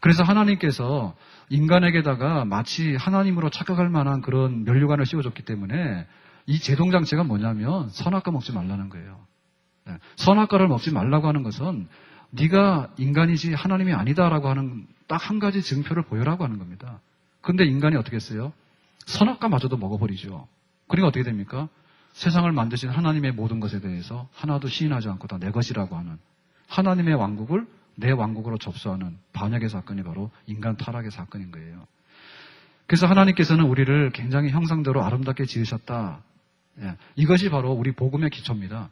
그래서 하나님께서 인간에게다가 마치 하나님으로 착각할 만한 그런 면류관을 씌워줬기 때문에 이 제동장치가 뭐냐면 선악과 먹지 말라는 거예요. 예, 선악과를 먹지 말라고 하는 것은 네가 인간이지 하나님이 아니다라고 하는 딱 한 가지 증표를 보여라고 하는 겁니다. 근데 인간이 어떻게 했어요? 선악과마저도 먹어버리죠. 그러니까 어떻게 됩니까? 세상을 만드신 하나님의 모든 것에 대해서 하나도 시인하지 않고 다 내 것이라고 하는 하나님의 왕국을 내 왕국으로 접수하는 반역의 사건이 바로 인간 타락의 사건인 거예요. 그래서 하나님께서는 우리를 굉장히 형상대로 아름답게 지으셨다. 예, 이것이 바로 우리 복음의 기초입니다.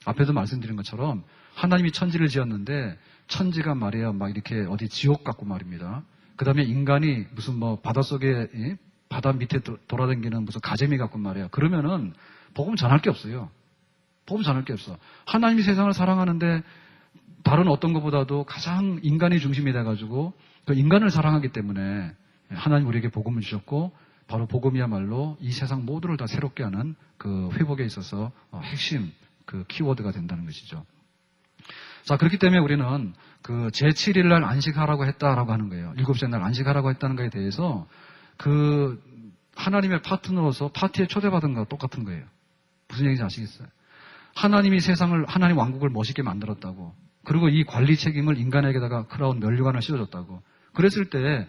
앞에도 말씀드린 것처럼 하나님이 천지를 지었는데 천지가 말이에요. 막 이렇게 어디 지옥 같고 말입니다. 그 다음에 인간이 무슨 뭐 바닷속에 바다 밑에 돌아다니는 무슨 가재미 같고 말이에요. 그러면은 복음 전할 게 없어요. 복음 전할 게 없어. 하나님이 세상을 사랑하는데 다른 어떤 것보다도 가장 인간이 중심이 돼가지고 그 인간을 사랑하기 때문에 하나님 우리에게 복음을 주셨고 바로 복음이야말로 이 세상 모두를 다 새롭게 하는 그 회복에 있어서 핵심 그 키워드가 된다는 것이죠. 자, 그렇기 때문에 우리는 그 제7일 날 안식하라고 했다라고 하는 거예요. 일곱째 날 안식하라고 했다는 것에 대해서 그 하나님의 파트너로서 파티에 초대받은 거와 똑같은 거예요. 무슨 얘기인지 아시겠어요? 하나님이 세상을, 하나님 왕국을 멋있게 만들었다고. 그리고 이 관리 책임을 인간에게다가 크라운 면류관을 씌워줬다고. 그랬을 때,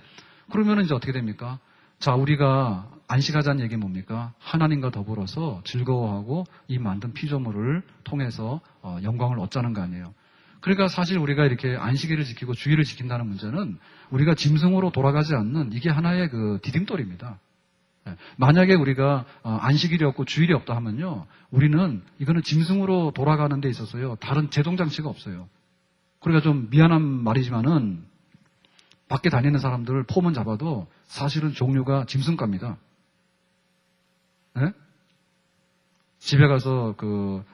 그러면 이제 어떻게 됩니까? 자, 우리가 안식하자는 얘기는 뭡니까? 하나님과 더불어서 즐거워하고 이 만든 피조물을 통해서 영광을 얻자는 거 아니에요. 그러니까 사실 우리가 이렇게 안식일을 지키고 주일을 지킨다는 문제는 우리가 짐승으로 돌아가지 않는 이게 하나의 그 디딤돌입니다. 만약에 우리가 안식일이 없고 주일이 없다 하면요, 우리는 이거는 짐승으로 돌아가는 데 있어서요, 다른 제동장치가 없어요. 그러니까 좀 미안한 말이지만은 밖에 다니는 사람들 폼은 잡아도 사실은 종류가 짐승과입니다. 네? 집에 가서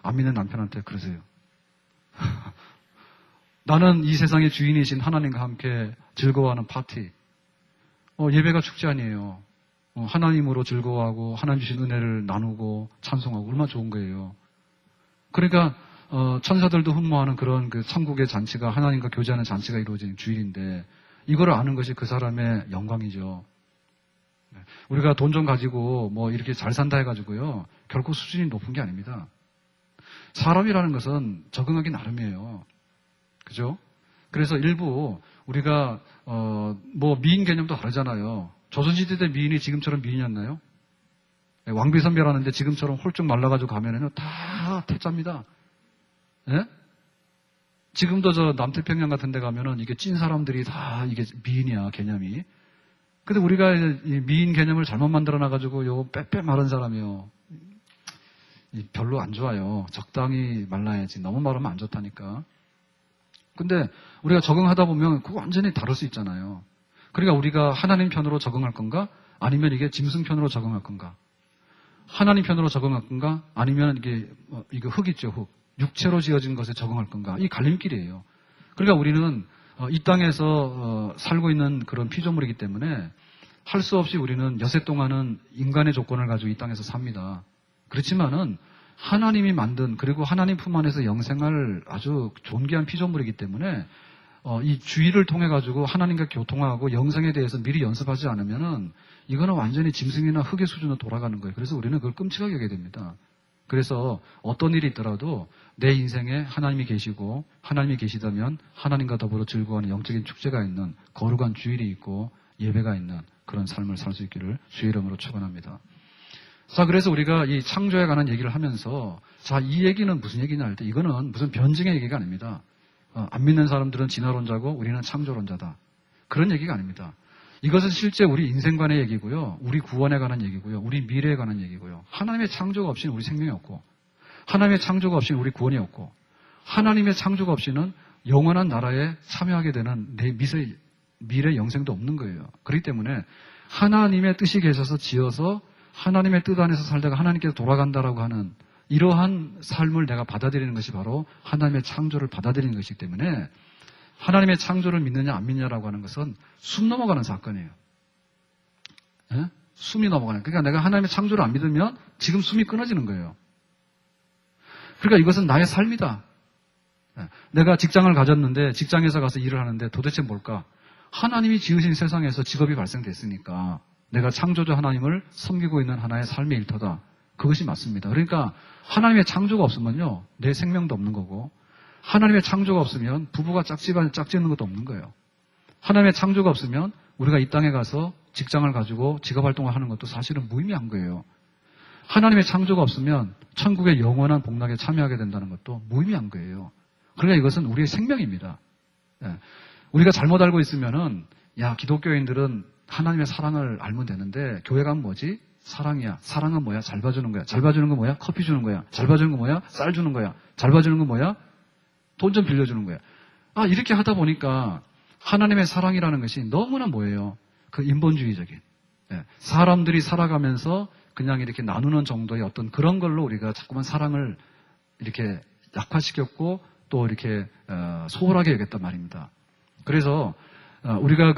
안 믿는 남편한테 그러세요. 나는 이 세상의 주인이신 하나님과 함께 즐거워하는 파티. 예배가 축제 아니에요. 하나님으로 즐거워하고 하나님 주신 은혜를 나누고 찬송하고 얼마나 좋은 거예요. 그러니까 천사들도 흠모하는 그런 그 천국의 잔치가 하나님과 교제하는 잔치가 이루어진 주일인데 이거를 아는 것이 그 사람의 영광이죠. 우리가 돈 좀 가지고 뭐 이렇게 잘 산다 해가지고요, 결코 수준이 높은 게 아닙니다. 사람이라는 것은 적응하기 나름이에요. 그죠? 그래서 일부 우리가 뭐 미인 개념도 다르잖아요. 조선시대 때 미인이 지금처럼 미인이었나요? 왕비선별하는데 지금처럼 홀쭉 말라가지고 가면은요 다 태짜입니다. 예? 지금도 저 남태평양 같은 데 가면은 이게 찐 사람들이 다 이게 미인이야, 개념이. 근데 우리가 이 미인 개념을 잘못 만들어놔가지고 요거 빼빼 마른 사람이요, 별로 안 좋아요. 적당히 말라야지. 너무 마르면 안 좋다니까. 근데 우리가 적응하다 보면 그거 완전히 다를 수 있잖아요. 그러니까 우리가 하나님 편으로 적응할 건가? 아니면 이게 짐승 편으로 적응할 건가? 하나님 편으로 적응할 건가? 아니면 이게 흙 있죠, 흙. 육체로 지어진 것에 적응할 건가? 이 갈림길이에요. 그러니까 우리는 이 땅에서 살고 있는 그런 피조물이기 때문에 할 수 없이 우리는 여세 동안은 인간의 조건을 가지고 이 땅에서 삽니다. 그렇지만은 하나님이 만든 그리고 하나님 품 안에서 영생할 아주 존귀한 피조물이기 때문에 이 주의를 통해 가지고 하나님과 교통하고 영생에 대해서 미리 연습하지 않으면은 이거는 완전히 짐승이나 흙의 수준으로 돌아가는 거예요. 그래서 우리는 그걸 끔찍하게 하게 됩니다. 그래서 어떤 일이 있더라도 내 인생에 하나님이 계시고 하나님이 계시다면 하나님과 더불어 즐거워하는 영적인 축제가 있는 거룩한 주일이 있고 예배가 있는 그런 삶을 살 수 있기를 주의 이름으로 축원합니다. 자, 그래서 우리가 이 창조에 관한 얘기를 하면서 자, 이 얘기는 무슨 얘기냐 할 때 이거는 무슨 변증의 얘기가 아닙니다. 안 믿는 사람들은 진화론자고 우리는 창조론자다. 그런 얘기가 아닙니다. 이것은 실제 우리 인생관의 얘기고요. 우리 구원에 관한 얘기고요. 우리 미래에 관한 얘기고요. 하나님의 창조가 없이는 우리 생명이 없고 하나님의 창조가 없이는 우리 구원이 없고 하나님의 창조가 없이는 영원한 나라에 참여하게 되는 내 미래 영생도 없는 거예요. 그렇기 때문에 하나님의 뜻이 계셔서 지어서 하나님의 뜻 안에서 살다가 하나님께서 돌아간다라고 하는 이러한 삶을 내가 받아들이는 것이 바로 하나님의 창조를 받아들이는 것이기 때문에 하나님의 창조를 믿느냐 안 믿느냐라고 하는 것은 숨 넘어가는 사건이에요. 예? 숨이 넘어가는. 그러니까 내가 하나님의 창조를 안 믿으면 지금 숨이 끊어지는 거예요. 그러니까 이것은 나의 삶이다. 예. 내가 직장을 가졌는데 직장에서 가서 일을 하는데 도대체 뭘까? 하나님이 지으신 세상에서 직업이 발생됐으니까 내가 창조주 하나님을 섬기고 있는 하나의 삶의 일터다. 그것이 맞습니다. 그러니까 하나님의 창조가 없으면요. 내 생명도 없는 거고 하나님의 창조가 없으면 부부가 짝짓는 것도 없는 거예요. 하나님의 창조가 없으면 우리가 이 땅에 가서 직장을 가지고 직업활동을 하는 것도 사실은 무의미한 거예요. 하나님의 창조가 없으면 천국의 영원한 복락에 참여하게 된다는 것도 무의미한 거예요. 그러니까 이것은 우리의 생명입니다. 예. 우리가 잘못 알고 있으면은 야, 기독교인들은 하나님의 사랑을 알면 되는데 교회 가면 뭐지? 사랑이야. 사랑은 뭐야? 잘 봐주는 거야. 잘 봐주는 건 뭐야? 커피 주는 거야. 잘 봐주는 건 뭐야? 쌀 주는 거야. 잘 봐주는 건 뭐야? 돈 좀 빌려주는 거야. 이렇게 하다 보니까 하나님의 사랑이라는 것이 너무나 뭐예요? 그 인본주의적인. 예. 사람들이 살아가면서 그냥 이렇게 나누는 정도의 어떤 그런 걸로 우리가 자꾸만 사랑을 이렇게 약화시켰고 또 이렇게 소홀하게 여겼단 말입니다. 그래서 우리가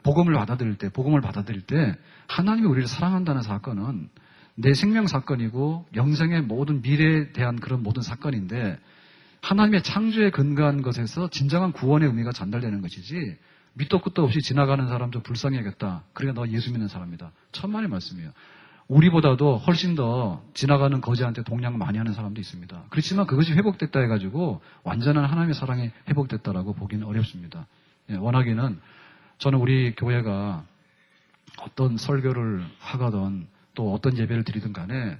복음을 받아들일 때 하나님이 우리를 사랑한다는 사건은 내 생명 사건이고 영생의 모든 미래에 대한 그런 모든 사건인데 하나님의 창조에 근거한 것에서 진정한 구원의 의미가 전달되는 것이지 밑도 끝도 없이 지나가는 사람 좀 불쌍히 여겼다. 그러니까 너 예수 믿는 사람이다. 천만의 말씀이에요. 우리보다도 훨씬 더 지나가는 거지한테 동양 많이 하는 사람도 있습니다. 그렇지만 그것이 회복됐다 해가지고 완전한 하나님의 사랑이 회복됐다라고 보기는 어렵습니다. 예, 원하기는 저는 우리 교회가 어떤 설교를 하거든 또 어떤 예배를 드리든 간에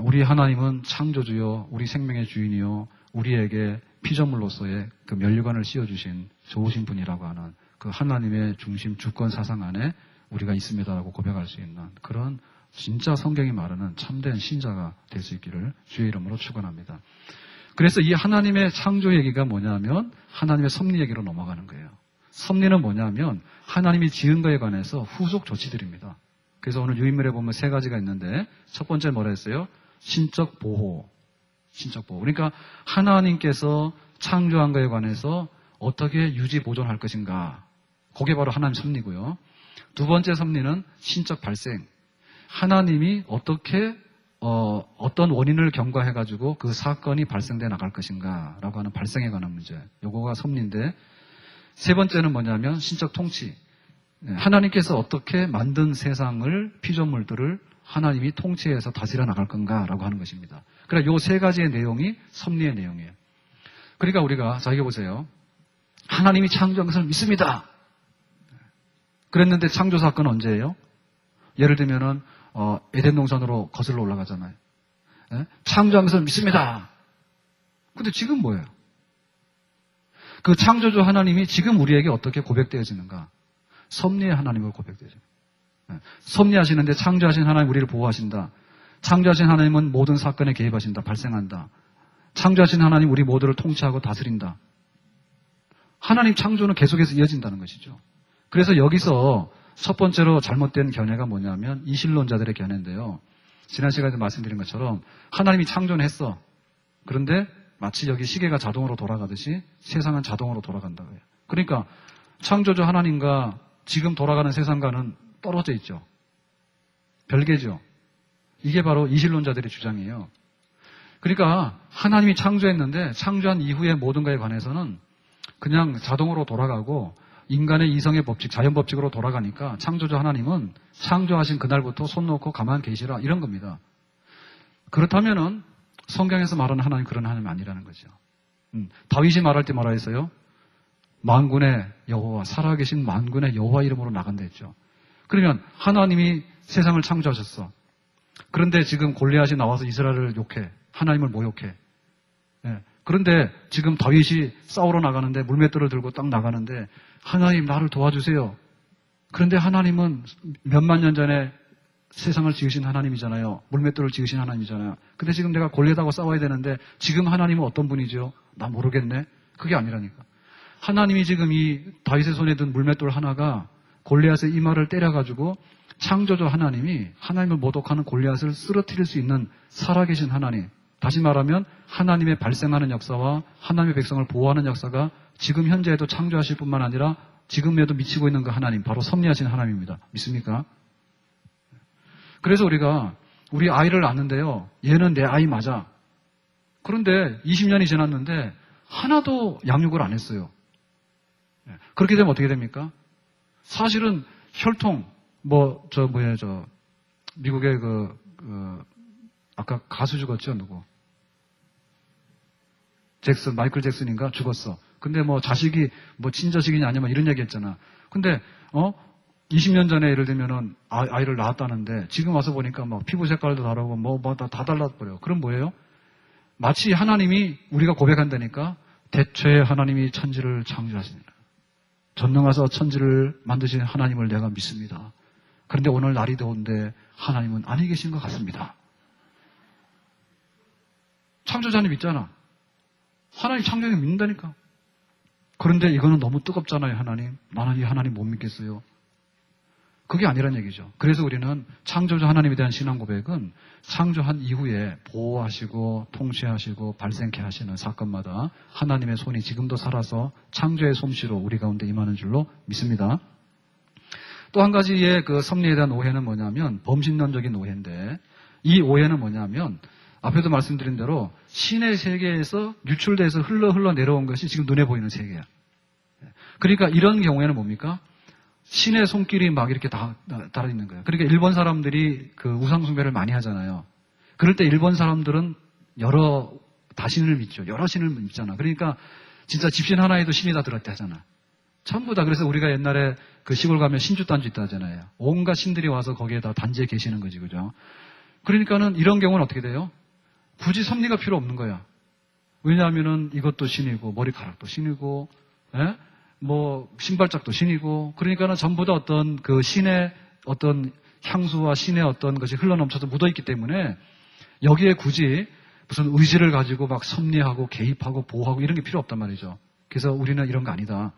우리 하나님은 창조주요 우리 생명의 주인이요 우리에게 피조물로서의 그 면류관을 씌워주신 좋으신 분이라고 하는 그 하나님의 중심 주권 사상 안에 우리가 있습니다라고 고백할 수 있는 그런 진짜 성경이 말하는 참된 신자가 될 수 있기를 주의 이름으로 축원합니다. 그래서 이 하나님의 창조 얘기가 뭐냐면 하나님의 섭리 얘기로 넘어가는 거예요. 섭리는 뭐냐면 하나님이 지은 거에 관해서 후속 조치들입니다. 그래서 오늘 유인물에 보면 세 가지가 있는데 첫 번째 뭐라 했어요? 신적 보호. 그러니까 하나님께서 창조한 거에 관해서 어떻게 유지 보존할 것인가. 그게 바로 하나님 섭리고요. 두 번째 섭리는 신적 발생. 하나님이 어떻게 어떤 원인을 경과해가지고 그 사건이 발생돼 나갈 것인가라고 하는 발생에 관한 문제. 요거가 섭리인데 세 번째는 뭐냐면 신적 통치. 하나님께서 어떻게 만든 세상을 피조물들을 하나님이 통치해서 다스려 나갈 건가라고 하는 것입니다. 그러니까 요 세 가지의 내용이 섭리의 내용이에요. 그러니까 우리가 자 이거 보세요. 하나님이 창조한 것을 믿습니다. 그랬는데 창조 사건은 언제예요? 예를 들면은 에덴 동산으로 거슬러 올라가잖아요. 예? 창조한 것을 믿습니다. 근데 지금 뭐예요? 그 창조주 하나님이 지금 우리에게 어떻게 고백되어지는가? 섭리의 하나님으로 고백되어집니다. 예. 섭리하시는데 창조하신 하나님 우리를 보호하신다. 창조하신 하나님은 모든 사건에 개입하신다. 발생한다. 창조하신 하나님 우리 모두를 통치하고 다스린다. 하나님 창조는 계속해서 이어진다는 것이죠. 그래서 여기서 첫 번째로 잘못된 견해가 뭐냐면 이신론자들의 견해인데요. 지난 시간에 말씀드린 것처럼 하나님이 창조는 했어. 그런데 마치 여기 시계가 자동으로 돌아가듯이 세상은 자동으로 돌아간다고요. 그러니까 창조주 하나님과 지금 돌아가는 세상과는 떨어져 있죠. 별개죠. 이게 바로 이신론자들의 주장이에요. 그러니까 하나님이 창조했는데 창조한 이후의 모든 것에 관해서는 그냥 자동으로 돌아가고 인간의 이성의 법칙, 자연 법칙으로 돌아가니까 창조주 하나님은 창조하신 그날부터 손 놓고 가만 계시라 이런 겁니다. 그렇다면은 성경에서 말하는 하나님 그런 하나님이 아니라는 거죠. 다윗이 말할 때 뭐라 했어요? 만군의 여호와, 살아계신 만군의 여호와 이름으로 나간다 했죠. 그러면 하나님이 세상을 창조하셨어. 그런데 지금 골리앗이 나와서 이스라엘을 욕해. 하나님을 모욕해. 예. 그런데 지금 다윗이 싸우러 나가는데 물맷돌을 들고 딱 나가는데 하나님 나를 도와주세요. 그런데 하나님은 몇만 년 전에 세상을 지으신 하나님이잖아요. 물맷돌을 지으신 하나님이잖아요. 근데 지금 내가 골리앗하고 싸워야 되는데 지금 하나님은 어떤 분이죠? 나 모르겠네. 그게 아니라니까. 하나님이 지금 이 다윗의 손에 든 물맷돌 하나가 골리앗의 이마를 때려가지고 창조주 하나님이 하나님을 모독하는 골리앗을 쓰러뜨릴 수 있는 살아계신 하나님. 다시 말하면 하나님의 발생하는 역사와 하나님의 백성을 보호하는 역사가 지금 현재에도 창조하실 뿐만 아니라 지금에도 미치고 있는 그 하나님, 바로 섭리하신 하나님입니다. 믿습니까? 그래서 우리가 우리 아이를 낳는데요. 얘는 내 아이 맞아. 그런데 20년이 지났는데 하나도 양육을 안 했어요. 그렇게 되면 어떻게 됩니까? 사실은 혈통, 미국의 아까 가수 죽었죠, 누구? 마이클 잭슨인가? 죽었어. 근데 자식이, 친자식이냐 아니면 이런 얘기 했잖아. 근데, 20년 전에 예를 들면은 아이를 낳았다는데 지금 와서 보니까 피부 색깔도 다르고 다 달라버려. 그럼 뭐예요? 마치 하나님이 우리가 고백한다니까 대체 하나님이 천지를 창조하시니라. 전능하사 천지를 만드신 하나님을 내가 믿습니다. 그런데 오늘 날이 더운데 하나님은 아니 계신 것 같습니다. 창조자님 있잖아. 하나님 창조자님 믿는다니까. 그런데 이거는 너무 뜨겁잖아요, 하나님. 나는 이 하나님 못 믿겠어요. 그게 아니란 얘기죠. 그래서 우리는 창조주 하나님에 대한 신앙 고백은 창조한 이후에 보호하시고 통치하시고 발생케 하시는 사건마다 하나님의 손이 지금도 살아서 창조의 솜씨로 우리 가운데 임하는 줄로 믿습니다. 또 한 가지의 그 섭리에 대한 오해는 뭐냐면 범신론적인 오해인데 이 오해는 뭐냐면 앞에도 말씀드린 대로 신의 세계에서 유출돼서 흘러 내려온 것이 지금 눈에 보이는 세계야. 그러니까 이런 경우에는 뭡니까? 신의 손길이 막 이렇게 달아 있는 거예요. 그러니까 일본 사람들이 그 우상숭배를 많이 하잖아요. 그럴 때 일본 사람들은 여러 다신을 믿죠. 여러 신을 믿잖아. 그러니까 진짜 집신 하나에도 신이 다 들었다 하잖아. 전부 다. 그래서 우리가 옛날에 그 시골 가면 신주단주 있다 하잖아요. 온갖 신들이 와서 거기에다 단지에 계시는 거지, 그죠? 그러니까는 이런 경우는 어떻게 돼요? 굳이 섭리가 필요 없는 거야. 왜냐하면은 이것도 신이고 머리카락도 신이고, 예? 신발짝도 신이고, 그러니까는 전부 다 어떤 그 신의 어떤 향수와 신의 어떤 것이 흘러넘쳐서 묻어있기 때문에 여기에 굳이 무슨 의지를 가지고 막 섭리하고 개입하고 보호하고 이런 게 필요 없단 말이죠. 그래서 우리는 이런 거 아니다.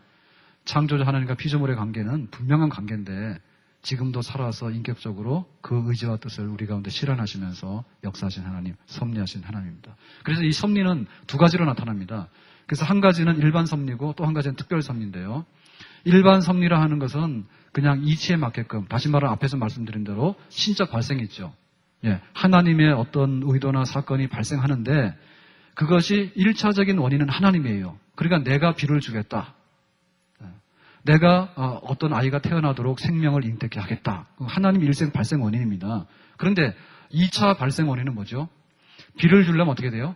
창조주 하나님과 피조물의 관계는 분명한 관계인데 지금도 살아서 인격적으로 그 의지와 뜻을 우리 가운데 실현하시면서 역사하신 하나님, 섭리하신 하나님입니다. 그래서 이 섭리는 두 가지로 나타납니다. 그래서 한 가지는 일반 섭리고 또 한 가지는 특별 섭리인데요. 일반 섭리라 하는 것은 그냥 이치에 맞게끔, 다시 말하면 앞에서 말씀드린 대로 신적 발생이 있죠. 예, 하나님의 어떤 의도나 사건이 발생하는데 그것이 1차적인 원인은 하나님이에요. 그러니까 내가 비를 주겠다. 내가 어떤 아이가 태어나도록 생명을 잉태케 하겠다. 하나님 일생 발생 원인입니다. 그런데 2차 발생 원인은 뭐죠? 비를 주려면 어떻게 돼요?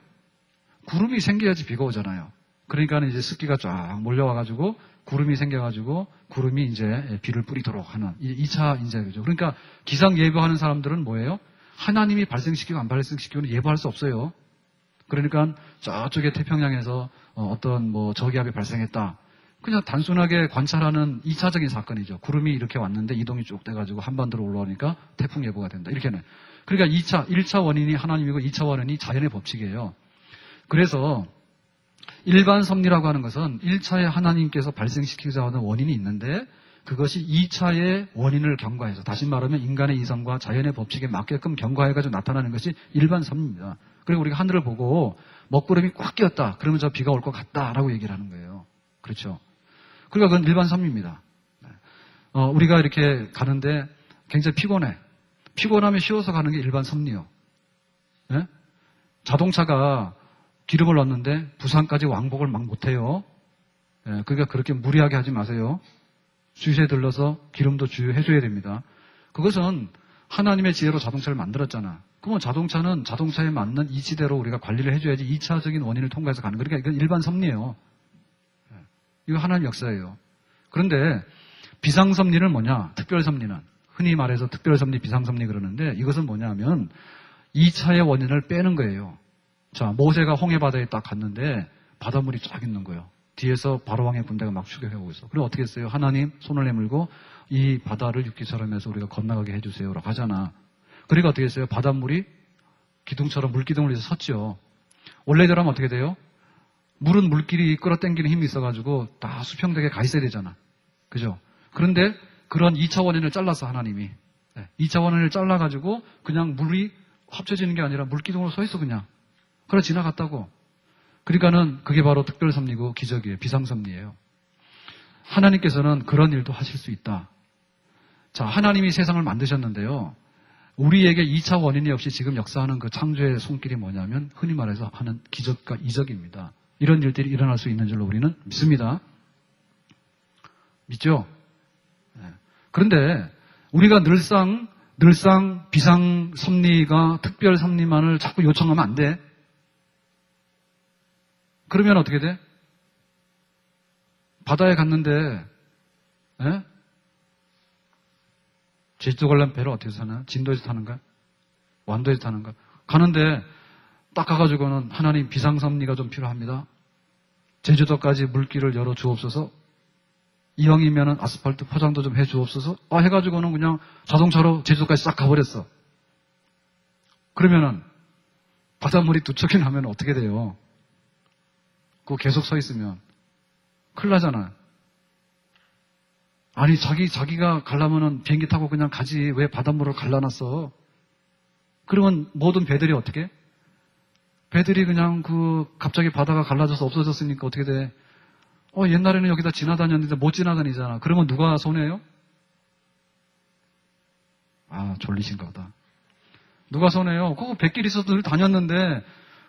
구름이 생겨야지 비가 오잖아요. 그러니까 이제 습기가 쫙 몰려와가지고 구름이 생겨가지고 구름이 이제 비를 뿌리도록 하는 2차 이제 그죠. 그러니까 기상 예보하는 사람들은 뭐예요? 하나님이 발생시키고 안 발생시키고는 예보할 수 없어요. 그러니까 저쪽에 태평양에서 어떤 저기압이 발생했다. 그냥 단순하게 관찰하는 2차적인 사건이죠. 구름이 이렇게 왔는데 이동이 쭉 돼가지고 한반도로 올라오니까 태풍 예보가 된다. 이렇게는. 그러니까 1차 원인이 하나님이고 2차 원인이 자연의 법칙이에요. 그래서 일반 섭리라고 하는 것은 1차에 하나님께서 발생시키고자 하는 원인이 있는데 그것이 2차의 원인을 경과해서, 다시 말하면 인간의 이성과 자연의 법칙에 맞게끔 경과해가지고 나타나는 것이 일반 섭리입니다. 그리고 우리가 하늘을 보고 먹구름이 꽉 끼었다. 그러면 저 비가 올 것 같다라고 얘기를 하는 거예요. 그렇죠? 그러니까 그건 일반 섭리입니다. 우리가 이렇게 가는데 굉장히 피곤해. 피곤하면 쉬어서 가는 게 일반 섭리요. 예? 자동차가 기름을 넣었는데 부산까지 왕복을 막 못해요. 예, 그러니까 그렇게 무리하게 하지 마세요. 주유소에 들러서 기름도 주유해줘야 됩니다. 그것은 하나님의 지혜로 자동차를 만들었잖아. 그러면 자동차는 자동차에 맞는 이치대로 우리가 관리를 해줘야지 2차적인 원인을 통과해서 가는 거니까 이건 일반 섭리예요. 이거 하나님 역사예요. 그런데 비상섭리는 뭐냐? 특별섭리는. 흔히 말해서 특별섭리, 비상섭리 그러는데 이것은 뭐냐면 2차의 원인을 빼는 거예요. 자, 모세가 홍해바다에 딱 갔는데 바닷물이 쫙 있는 거예요. 뒤에서 바로왕의 군대가 막 추격해오고 있어. 그리고 어떻게 했어요? 하나님 손을 내밀고 이 바다를 육지처럼 해서 우리가 건너가게 해주세요라고 하잖아. 그러니까 어떻게 했어요? 바닷물이 기둥처럼 물기둥을 해서 섰죠. 원래대로라면 어떻게 돼요? 물은 물길이 끌어당기는 힘이 있어가지고 다 수평되게 가 있어야 되잖아. 그죠? 그런데 그런 2차 원인을 잘라서 하나님이 2차 원인을 잘라가지고 그냥 물이 합쳐지는 게 아니라 물기둥으로 서 있어 그냥. 그래 지나갔다고. 그러니까는 그게 바로 특별섭리고 기적이에요. 비상섭리예요. 하나님께서는 그런 일도 하실 수 있다. 자, 하나님이 세상을 만드셨는데요. 우리에게 2차 원인이 없이 지금 역사하는 그 창조의 손길이 뭐냐면 흔히 말해서 하는 기적과 이적입니다. 이런 일들이 일어날 수 있는 줄로 우리는 믿습니다. 믿죠? 그런데 우리가 늘상 비상섭리가 특별섭리만을 자꾸 요청하면 안 돼. 그러면 어떻게 돼? 바다에 갔는데 제주도 가려면 배를 어떻게 타나? 진도에서 타는가? 완도에서 타는가? 가는데 딱 가가지고는 하나님 비상섭리가 좀 필요합니다. 제주도까지 물길을 열어 주옵소서. 이왕이면은 아스팔트 포장도 좀 해 주옵소서. 해가지고는 그냥 자동차로 제주도까지 싹 가버렸어. 그러면은 바닷물이 두 척이 나면 어떻게 돼요? 그거 계속 서 있으면 큰일 나잖아. 아니 자기가 가려면은 비행기 타고 그냥 가지 왜 바닷물을 갈라놨어? 그러면 모든 배들이 어떻게? 배들이 그냥 갑자기 바다가 갈라져서 없어졌으니까 어떻게 돼? 옛날에는 여기다 지나다녔는데 못 지나다니잖아. 그러면 누가 손해요? 졸리신가 보다. 누가 손해요? 그거 배끼리 있어도 늘 다녔는데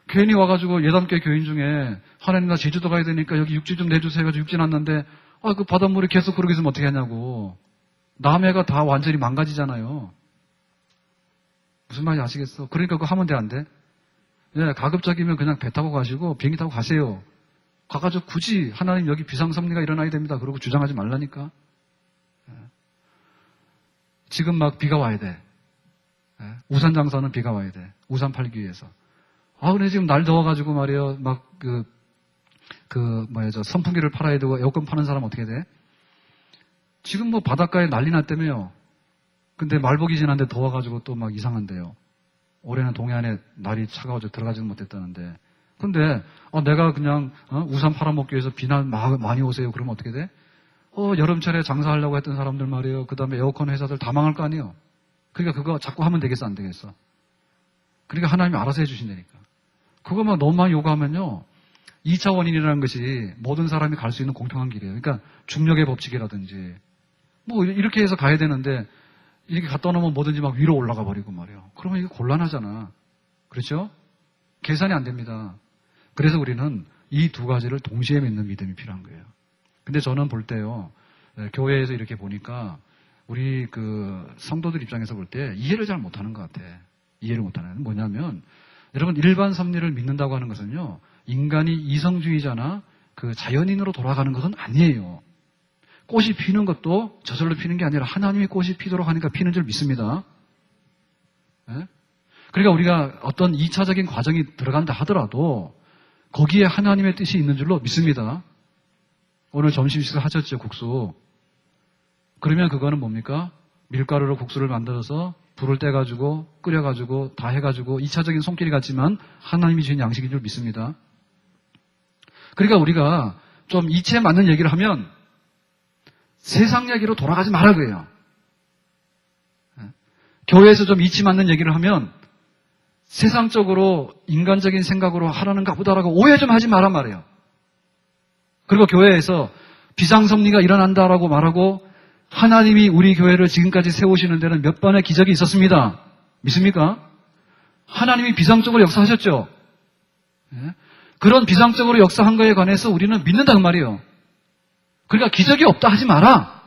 괜히 와가지고 예담교회 교인 중에 하나님 나 제주도 가야 되니까 여기 육지 좀 내주세요 해가지고 육지 났는데 그 바닷물이 계속 그러고 있으면 어떻게 하냐고. 남해가 다 완전히 망가지잖아요. 무슨 말인지 아시겠어? 그러니까 그거 하면 돼 안 돼? 예, 가급적이면 그냥 배 타고 가시고 비행기 타고 가세요. 가가지고 굳이 하나님 여기 비상섭리가 일어나야 됩니다. 그러고 주장하지 말라니까. 지금 막 비가 와야 돼. 우산 장사는 비가 와야 돼. 우산 팔기 위해서. 근데 지금 날 더워가지고 말이에요. 막 선풍기를 팔아야 되고 에어컨 파는 사람 어떻게 돼? 지금 뭐 바닷가에 난리 났다며요. 근데 말복이 지났는데 더워가지고 또 막 이상한데요. 올해는 동해안에 날이 차가워서 들어가지는 못했다는데. 근데 내가 그냥 우산 팔아먹기 위해서 비날 많이 오세요. 그러면 어떻게 돼? 여름철에 장사하려고 했던 사람들 말이에요. 그 다음에 에어컨 회사들 다 망할 거 아니에요. 그러니까 그거 자꾸 하면 되겠어 안 되겠어? 그러니까 하나님이 알아서 해주신다니까. 그거만 너무 많이 요구하면요. 2차 원인이라는 것이 모든 사람이 갈 수 있는 공평한 길이에요. 그러니까 중력의 법칙이라든지 뭐 이렇게 해서 가야 되는데 이렇게 갖다 놓으면 뭐든지 막 위로 올라가 버리고 말이에요. 그러면 이거 곤란하잖아. 그렇죠? 계산이 안 됩니다. 그래서 우리는 이 두 가지를 동시에 믿는 믿음이 필요한 거예요. 근데 저는 볼 때요. 교회에서 이렇게 보니까 우리 성도들 입장에서 볼 때 이해를 잘 못하는 것 같아. 이해를 못하는. 뭐냐면 여러분 일반 섭리를 믿는다고 하는 것은요. 인간이 이성주의자나 자연인으로 돌아가는 것은 아니에요. 꽃이 피는 것도 저절로 피는 게 아니라 하나님이 꽃이 피도록 하니까 피는 줄 믿습니다. 그러니까 우리가 어떤 2차적인 과정이 들어간다 하더라도 거기에 하나님의 뜻이 있는 줄로 믿습니다. 오늘 점심 식사 하셨죠, 국수. 그러면 그거는 뭡니까? 밀가루로 국수를 만들어서 불을 떼가지고 끓여가지고 다 해가지고 2차적인 손길이 같지만 하나님이 주신 양식인 줄 믿습니다. 그러니까 우리가 좀 이치에 맞는 얘기를 하면 세상 얘기로 돌아가지 말라고요. 교회에서 좀 이치 맞는 얘기를 하면 세상적으로 인간적인 생각으로 하라는가 보다라고 오해 좀 하지 말란 말이에요. 그리고 교회에서 비상섭리가 일어난다라고 말하고 하나님이 우리 교회를 지금까지 세우시는 데는 몇 번의 기적이 있었습니다. 믿습니까? 하나님이 비상적으로 역사하셨죠. 예? 그런 비상적으로 역사한 거에 관해서 우리는 믿는다는 말이에요. 그러니까 기적이 없다 하지 마라.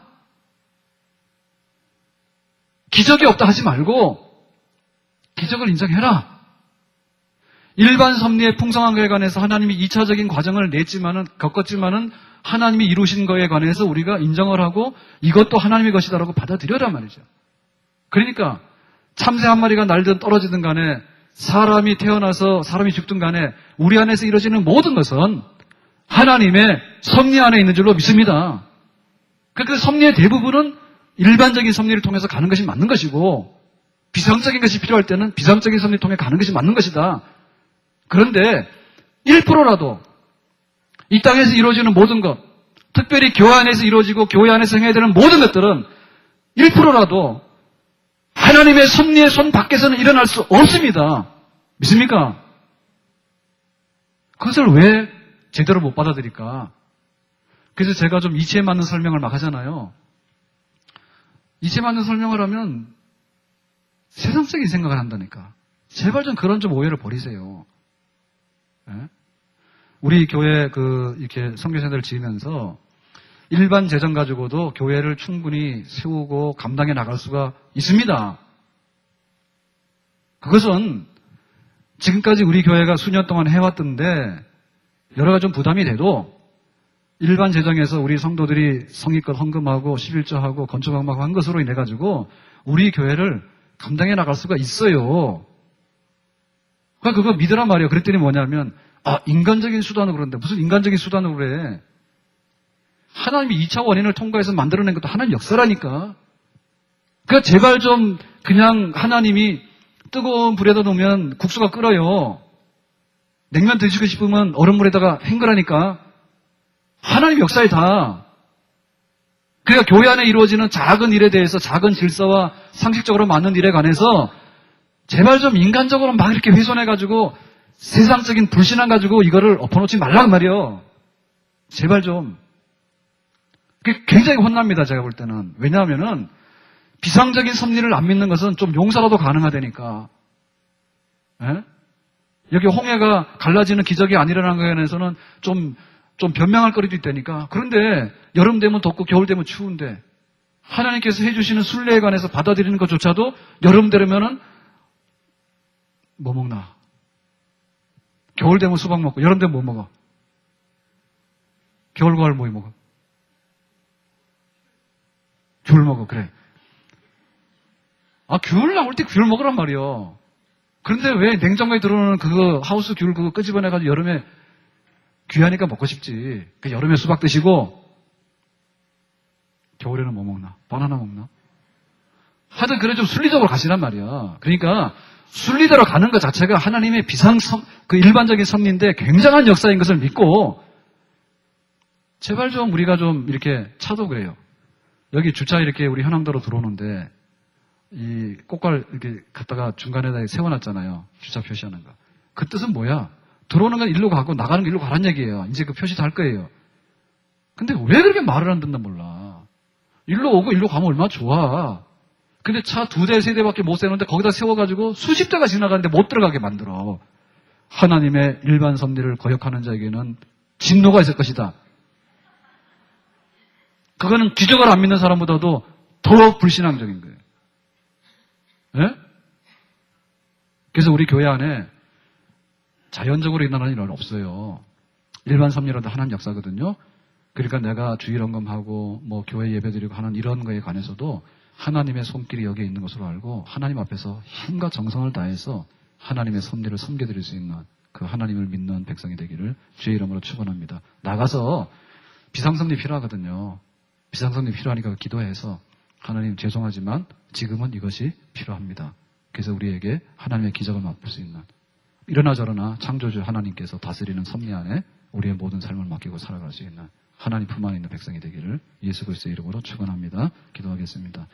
기적이 없다 하지 말고 기적을 인정해라. 일반 섭리의 풍성한 거에 관해서 하나님이 2차적인 과정을 겪었지만은 하나님이 이루신 거에 관해서 우리가 인정을 하고 이것도 하나님의 것이다라고 받아들여란 말이죠. 그러니까 참새 한 마리가 날든 떨어지든 간에 사람이 태어나서 사람이 죽든 간에 우리 안에서 이루어지는 모든 것은 하나님의 섭리 안에 있는 줄로 믿습니다. 그 섭리의 대부분은 일반적인 섭리를 통해서 가는 것이 맞는 것이고 비상적인 것이 필요할 때는 비상적인 섭리를 통해 가는 것이 맞는 것이다. 그런데 1%라도 이 땅에서 이루어지는 모든 것, 특별히 교회 안에서 이루어지고 교회 안에서 행해야 되는 모든 것들은 1%라도 하나님의 섭리의 손 밖에서는 일어날 수 없습니다. 믿습니까? 그것을 왜 제대로 못 받아들일까? 그래서 제가 좀 이치에 맞는 설명을 막 하잖아요. 이치에 맞는 설명을 하면 세상적인 생각을 한다니까. 제발 좀 그런 좀 오해를 버리세요. 예? 우리 교회 이렇게 선교사들을 지으면서 일반 재정 가지고도 교회를 충분히 세우고 감당해 나갈 수가 있습니다. 그것은 지금까지 우리 교회가 수년 동안 해왔던데 여러 가지 좀 부담이 돼도 일반 재정에서 우리 성도들이 성의껏 헌금하고 11조하고 건축하고 한 것으로 인해 가지고 우리 교회를 감당해 나갈 수가 있어요. 그러니까 그거 믿으란 말이에요. 그랬더니 뭐냐면 인간적인 수단으로 그런데 무슨 인간적인 수단으로 그래. 하나님이 2차 원인을 통과해서 만들어낸 것도 하나님 역사라니까. 그러니까 제발 좀 그냥 하나님이 뜨거운 불에다 놓으면 국수가 끓어요. 냉면 드시고 싶으면 얼음물에다가 헹그라니까. 하나님 역사에 다. 그러니까 교회 안에 이루어지는 작은 일에 대해서 작은 질서와 상식적으로 맞는 일에 관해서 제발 좀 인간적으로 막 이렇게 훼손해가지고 세상적인 불신앙 가지고 이거를 엎어놓지 말란 말이요. 제발 좀. 그게 굉장히 혼납니다. 제가 볼 때는. 왜냐하면은 비상적인 섭리를 안 믿는 것은 좀 용서라도 가능하다니까. 예? 여기 홍해가 갈라지는 기적이 안 일어난 거에 대해서는 좀 변명할 거리도 있다니까. 그런데 여름 되면 덥고 겨울 되면 추운데 하나님께서 해주시는 순례에 관해서 받아들이는 것조차도 여름 되면은 뭐 먹나? 겨울 되면 수박 먹고 여름 되면 뭐 먹어? 겨울 가을 뭐 먹어? 귤 먹어. 그래. 귤 나올 때 귤 먹으란 말이요. 그런데 왜 냉장고에 들어오는 그거 하우스 귤 그거 끄집어내가지고 여름에 귀하니까 먹고 싶지. 여름에 수박 드시고 겨울에는 뭐 먹나? 바나나 먹나? 하여튼 그래 좀 순리적으로 가시란 말이야. 그러니까 순리대로 가는 것 자체가 하나님의 일반적인 섭리인데 굉장한 역사인 것을 믿고 제발 좀 우리가 좀 이렇게 차도 그래요. 여기 주차 이렇게 우리 현황도로 들어오는데 이 꽃갈 이렇게 갖다가 중간에다 세워놨잖아요. 주차 표시하는 거. 그 뜻은 뭐야? 들어오는 건 일로 가고 나가는 건 일로 가란 얘기예요. 이제 그 표시 달 거예요. 근데 왜 그렇게 말을 안 듣나 몰라. 일로 오고 일로 가면 얼마나 좋아. 근데 차 2대, 3대밖에 못 세우는데 거기다 세워가지고 수십 대가 지나가는데 못 들어가게 만들어. 하나님의 일반 섭리를 거역하는 자에게는 진노가 있을 것이다. 그거는 기적을 안 믿는 사람보다도 더 불신앙적인 거예요. 예? 그래서 우리 교회 안에 자연적으로 일어나는 일은 없어요. 일반 섭리라도 하나님 역사거든요. 그러니까 내가 주일헌금하고 뭐 교회 예배드리고 하는 이런 거에 관해서도 하나님의 손길이 여기에 있는 것으로 알고 하나님 앞에서 힘과 정성을 다해서 하나님의 섭리를 섬겨드릴 수 있는 그 하나님을 믿는 백성이 되기를 주의 이름으로 축원합니다. 나가서 비상섭리 필요하거든요. 비상섭리 필요하니까 기도해서 하나님 죄송하지만 지금은 이것이 필요합니다. 그래서 우리에게 하나님의 기적을 맛볼 수 있는 이러나 저러나 창조주 하나님께서 다스리는 섭리 안에 우리의 모든 삶을 맡기고 살아갈 수 있는 하나님 품 안에 있는 백성이 되기를 예수 그리스도의 이름으로 축원합니다. 기도하겠습니다.